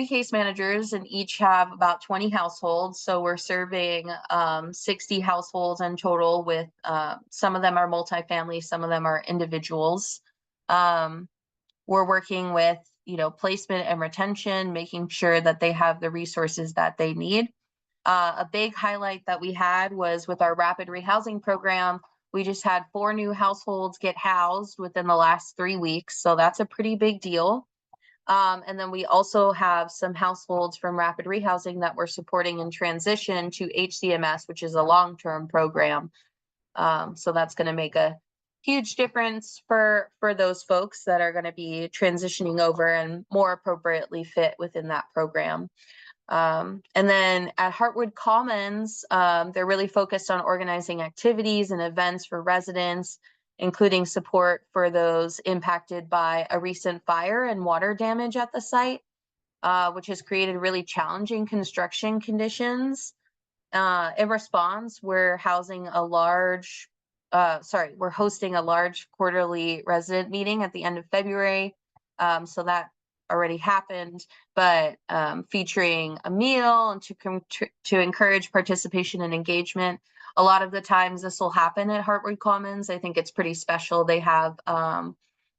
case managers, and each have about 20 households. So we're serving 60 households in total, with some of them are multifamily, some of them are individuals. We're working with, placement and retention, making sure that they have the resources that they need. A big highlight that we had was with our rapid rehousing program. We just had 4 new households get housed within the last 3 weeks. So that's a pretty big deal. And then we also have some households from rapid rehousing that we're supporting in transition to HCMS, which is a long-term program. So that's going to make a huge difference for those folks that are going to be transitioning over and more appropriately fit within that program. And then at Heartwood Commons, they're really focused on organizing activities and events for residents, including support for those impacted by a recent fire and water damage at the site, which has created really challenging construction conditions. In response, we're hosting a large quarterly resident meeting at the end of February. So that already happened, but featuring a meal and to encourage participation and engagement. A lot of the times this will happen at Heartwood Commons. I think it's pretty special. They have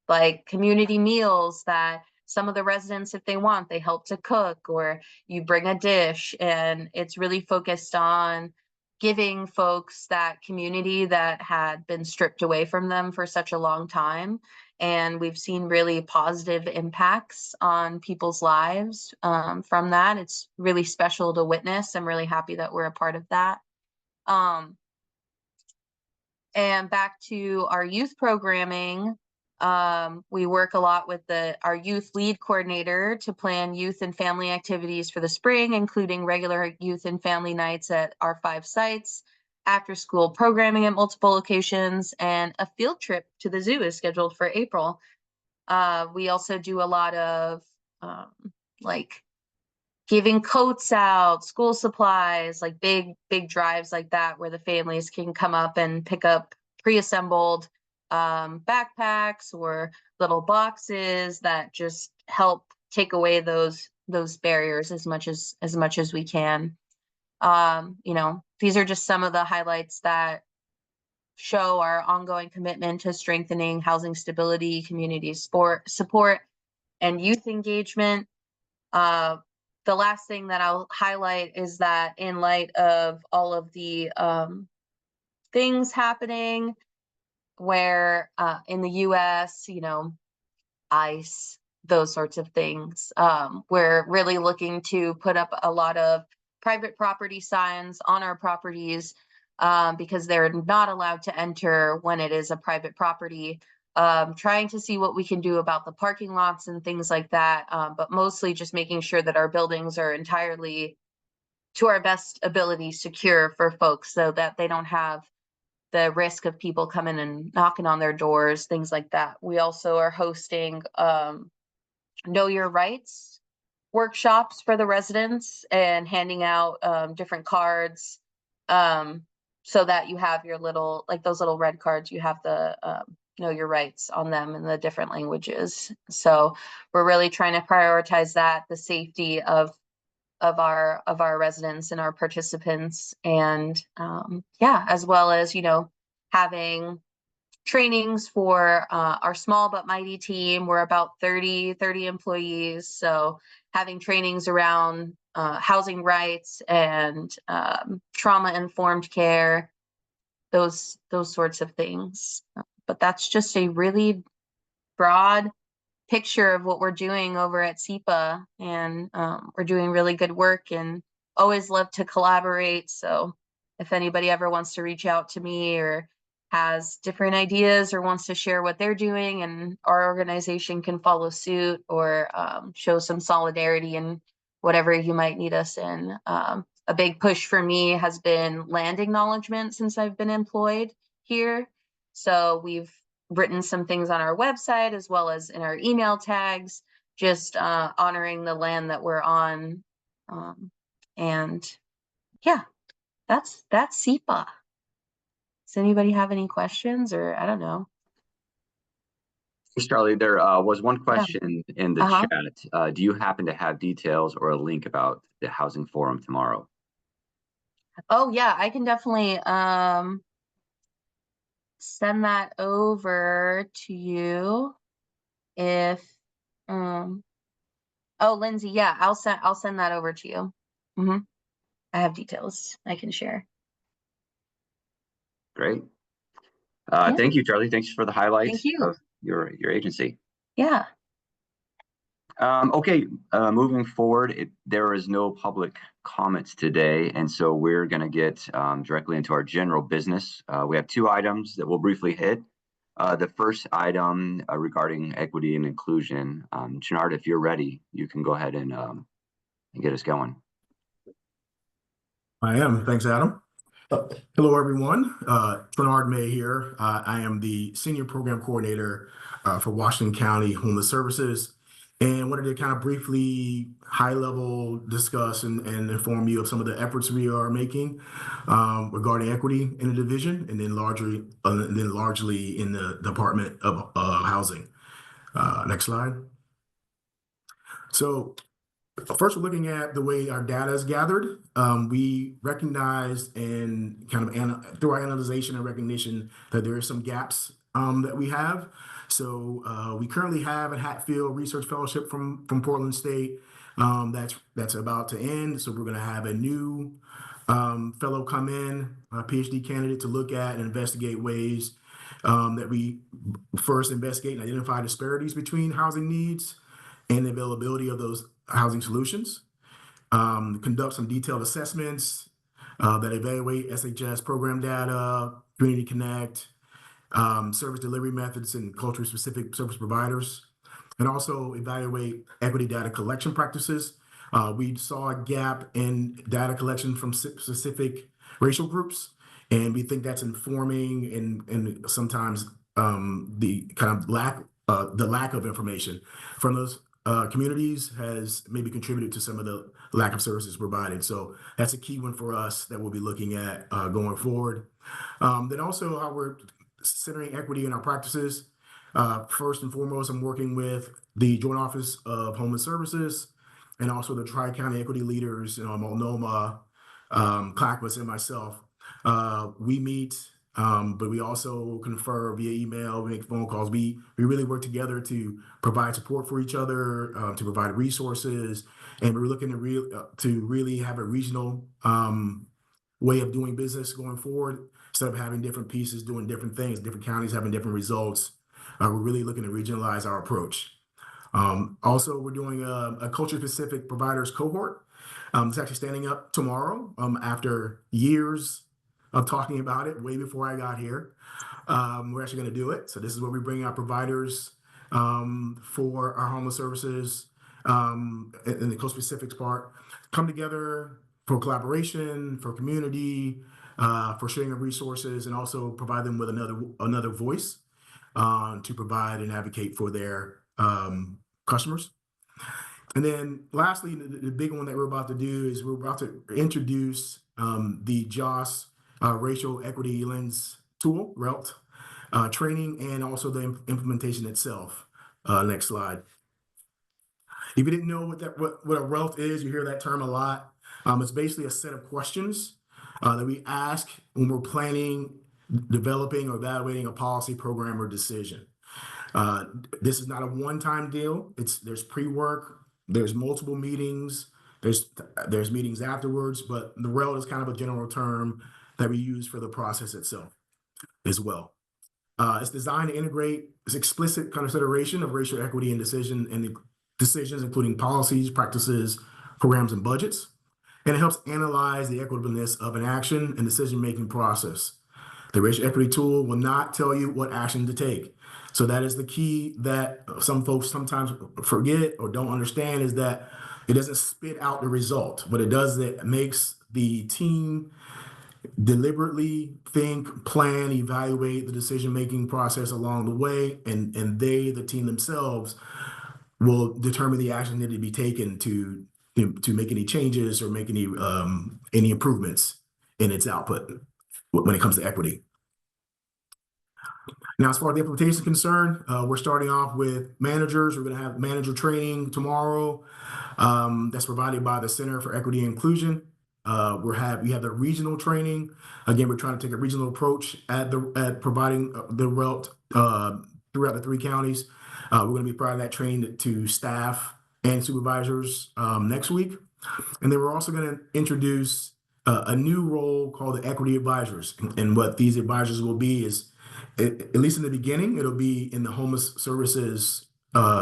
like community meals that some of the residents, if they want, they help to cook, or you bring a dish, and it's really focused on giving folks that community that had been stripped away from them for such a long time. And we've seen really positive impacts on people's lives from that. It's really special to witness. I'm really happy that we're a part of that. And back to our youth programming, we work a lot with our youth lead coordinator to plan youth and family activities for the spring, including regular youth and family nights at our 5 sites, after school programming at multiple locations, and a field trip to the zoo is scheduled for April. We also do a lot of like giving coats out, school supplies, like big drives like that, where the families can come up and pick up pre-assembled backpacks or little boxes that just help take away those barriers as much as we can. These are just some of the highlights that show our ongoing commitment to strengthening housing stability, community support, and youth engagement. The last thing that I'll highlight is that in light of all of the things happening where in the US, ICE, those sorts of things, we're really looking to put up a lot of private property signs on our properties because they're not allowed to enter when it is a private property. Trying to see what we can do about the parking lots and things like that, but mostly just making sure that our buildings are entirely, to our best ability, secure for folks so that they don't have the risk of people coming and knocking on their doors, things like that. We also are hosting Know Your Rights workshops for the residents and handing out different cards so that you have your little, like those little red cards, you have the Know Your Rights on them in the different languages. So we're really trying to prioritize that, the safety of our residents and our participants, and as well as having trainings for our small but mighty team. We're about 30 employees, so having trainings around housing rights and trauma-informed care, those sorts of things. But that's just a really broad picture of what we're doing over at SEPA, and we're doing really good work and always love to collaborate. So if anybody ever wants to reach out to me or has different ideas or wants to share what they're doing, and our organization can follow suit or show some solidarity in whatever you might need us in. A big push for me has been land acknowledgement since I've been employed here. So we've written some things on our website as well as in our email tags, just honoring the land that we're on. And yeah, that's SEPA. Does anybody have any questions, or I don't know? Thanks, Charlie. There was one question in the chat. Do you happen to have details or a link about the housing forum tomorrow? Oh yeah, I can definitely send that over to you. If oh, Lindsay, yeah, I'll send that over to you. I have details I can share. Great. Thank you, Charlie. Thanks for the highlights of your agency. Yeah. Okay, moving forward, there is no public comments today, and so we're going to get directly into our general business. We have two items that we'll briefly hit. The first item regarding equity and inclusion. Chenard, if you're ready, you can go ahead and get us going. I am. Thanks, Adam. Hello, everyone. Bernard May here. I am the Senior Program Coordinator for Washington County Homeless Services, and wanted to kind of briefly, high-level discuss and inform you of some of the efforts we are making regarding equity in the division, and then largely in the Department of Housing. Next slide. So first, we're looking at the way our data is gathered. We recognized and kind of through our analyzation and recognition that there are some gaps that we have. So we currently have a Hatfield Research Fellowship from Portland State that's about to end. So we're going to have a new fellow come in, a PhD candidate, to look at and investigate ways that we first investigate and identify disparities between housing needs and the availability of those housing solutions, conduct some detailed assessments that evaluate SHS program data, Community Connect, service delivery methods and culturally specific service providers, and also evaluate equity data collection practices. We saw a gap in data collection from specific racial groups, and we think that's informing and sometimes the kind of lack of information from those communities has maybe contributed to some of the lack of services provided. So that's a key one for us that we'll be looking at going forward. Then also how we're centering equity in our practices. First and foremost, I'm working with the Joint Office of Homeless Services and also the Tri-County Equity Leaders, Multnomah, Clackamas, and myself. We meet, but we also confer via email, we make phone calls. We really work together to provide support for each other, to provide resources, and we're looking to really have a regional way of doing business going forward. Instead of having different pieces doing different things, different counties having different results, we're really looking to regionalize our approach. Also, we're doing a culture-specific providers cohort. It's actually standing up tomorrow after years of talking about it, way before I got here. We're actually going to do it. So this is where we bring our providers for our homeless services in the co-specifics part, come together for collaboration, for community, for sharing of resources, and also provide them with another voice to provide and advocate for their customers. And then lastly, the big one that we're about to do is we're about to introduce the JOS Racial Equity Lens tool, RELT, training, and also the implementation itself. Next slide. If you didn't know what a RELT is, you hear that term a lot. It's basically a set of questions that we ask when we're planning, developing, or evaluating a policy, program, or decision. This is not a one-time deal. There's pre-work, there's multiple meetings, there's meetings afterwards, but the RELT is kind of a general term that we use for the process itself as well. It's designed to integrate explicit consideration of racial equity in decisions, including policies, practices, programs, and budgets. And it helps analyze the equitableness of an action and decision-making process. The racial equity tool will not tell you what action to take. So that is the key that some folks sometimes forget or don't understand, is that it doesn't spit out the result. What it does is it makes the team deliberately think, plan, evaluate the decision-making process along the way, and the team themselves, will determine the action that to be taken to make any changes or make any improvements in its output when it comes to equity. Now, as far as the implementation is concerned, we're starting off with managers. We're going to have manager training tomorrow. That's provided by the Center for Equity and Inclusion. We have the regional training. Again, we're trying to take a regional approach at providing the RELT throughout the 3 counties. We're going to be providing that training to staff and supervisors next week. And then we're also going to introduce a new role called the equity advisors. And what these advisors will be is, at least in the beginning, it'll be in the homeless services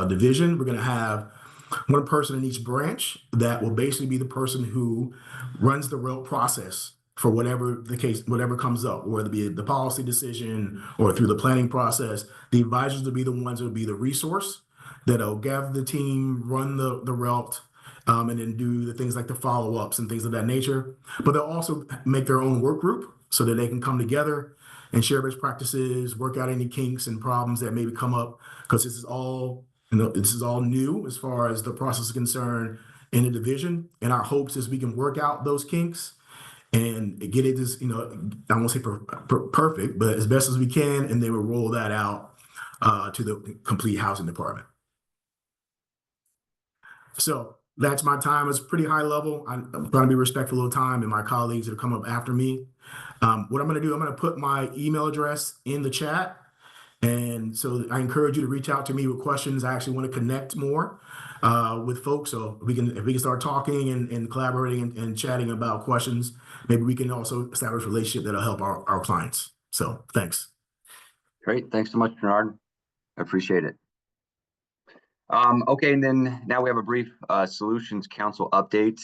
division. We're going to have one person in each branch that will basically be the person who runs the RELT process for whatever the case, whatever comes up, whether it be the policy decision or through the planning process. The advisors will be the ones that will be the resource that'll gather the team, run the RELT, and then do the things like the follow-ups and things of that nature. But they'll also make their own work group so that they can come together and share best practices, work out any kinks and problems that maybe come up, because this is all new as far as the process is concerned in the division. And our hopes is we can work out those kinks and get it as, I won't say perfect, but as best as we can, and then we'll roll that out to the complete housing department. So that's my time. It's pretty high level. I'm trying to be respectful of time and my colleagues that have come up after me. What I'm going to do, I'm going to put my email address in the chat. And so I encourage you to reach out to me with questions. I actually want to connect more with folks. So if we can start talking and collaborating and chatting about questions, maybe we can also establish a relationship that'll help our clients. So thanks. Great. Thanks so much, Bernard. I appreciate it. Okay, and then now we have a brief Solutions Council update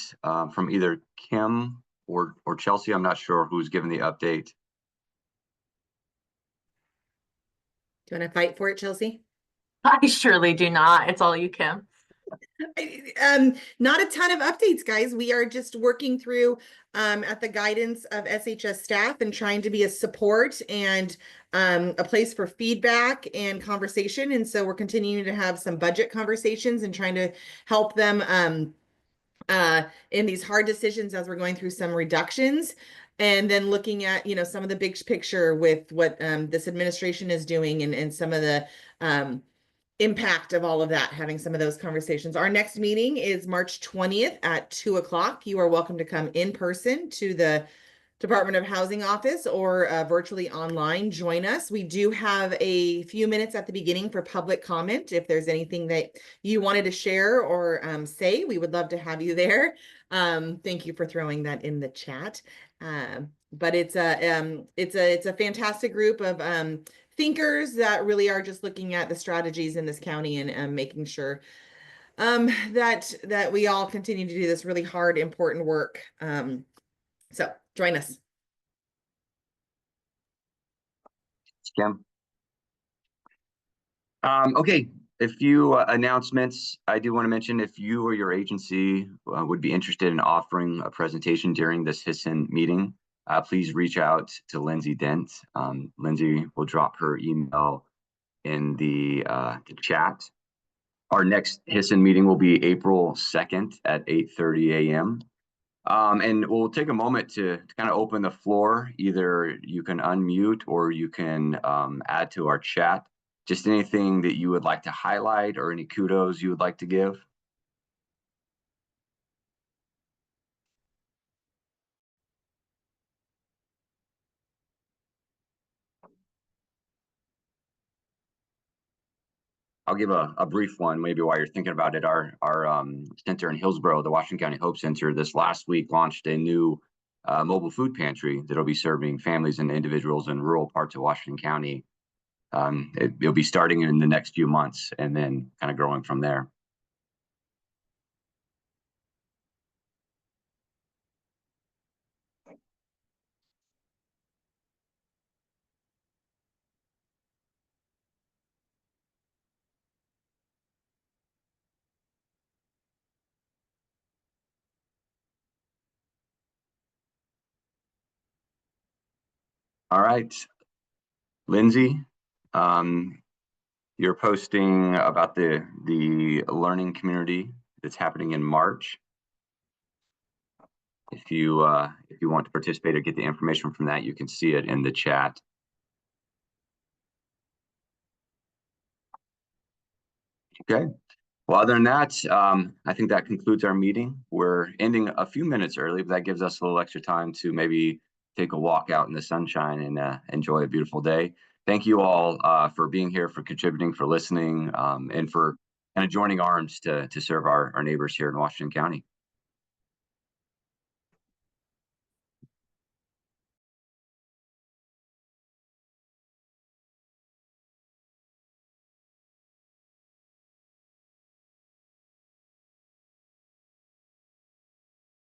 from either Kim or Chelsea. I'm not sure who's given the update. Do you want to fight for it, Chelsea? I surely do not. It's all you, Kim. Not a ton of updates, guys. We are just working through at the guidance of SHS staff and trying to be a support and a place for feedback and conversation. And so we're continuing to have some budget conversations and trying to help them in these hard decisions as we're going through some reductions. And then looking at, some of the big picture with what this administration is doing and some of the impact of all of that, having some of those conversations. Our next meeting is March 20th at 2:00. You are welcome to come in person to the Department of Housing office or virtually online. Join us. We do have a few minutes at the beginning for public comment. If there's anything that you wanted to share or say, we would love to have you there. Thank you for throwing that in the chat. But it's a fantastic group of thinkers that really are just looking at the strategies in this county and making sure that we all continue to do this really hard, important work. So join us. Kim. Okay, a few announcements. I do want to mention if you or your agency would be interested in offering a presentation during this HSSN meeting, please reach out to Lindsay Dent. Lindsay will drop her email in the chat. Our next HSSN meeting will be April 2nd at 8:30 a.m. And we'll take a moment to kind of open the floor. Either you can unmute or you can add to our chat. Just anything that you would like to highlight or any kudos you would like to give. I'll give a brief one, maybe while you're thinking about it. Our center in Hillsborough, the Washington County Hope Center, this last week launched a new mobile food pantry that'll be serving families and individuals in rural parts of Washington County. It'll be starting in the next few months and then kind of growing from there. All right, Lindsay, you're posting about the learning community that's happening in March. If you want to participate or get the information from that, you can see it in the chat. Okay. Well, other than that, I think that concludes our meeting. We're ending a few minutes early, but that gives us a little extra time to maybe take a walk out in the sunshine and enjoy a beautiful day. Thank you all for being here, for contributing, for listening, and for kind of joining arms to serve our neighbors here in Washington County.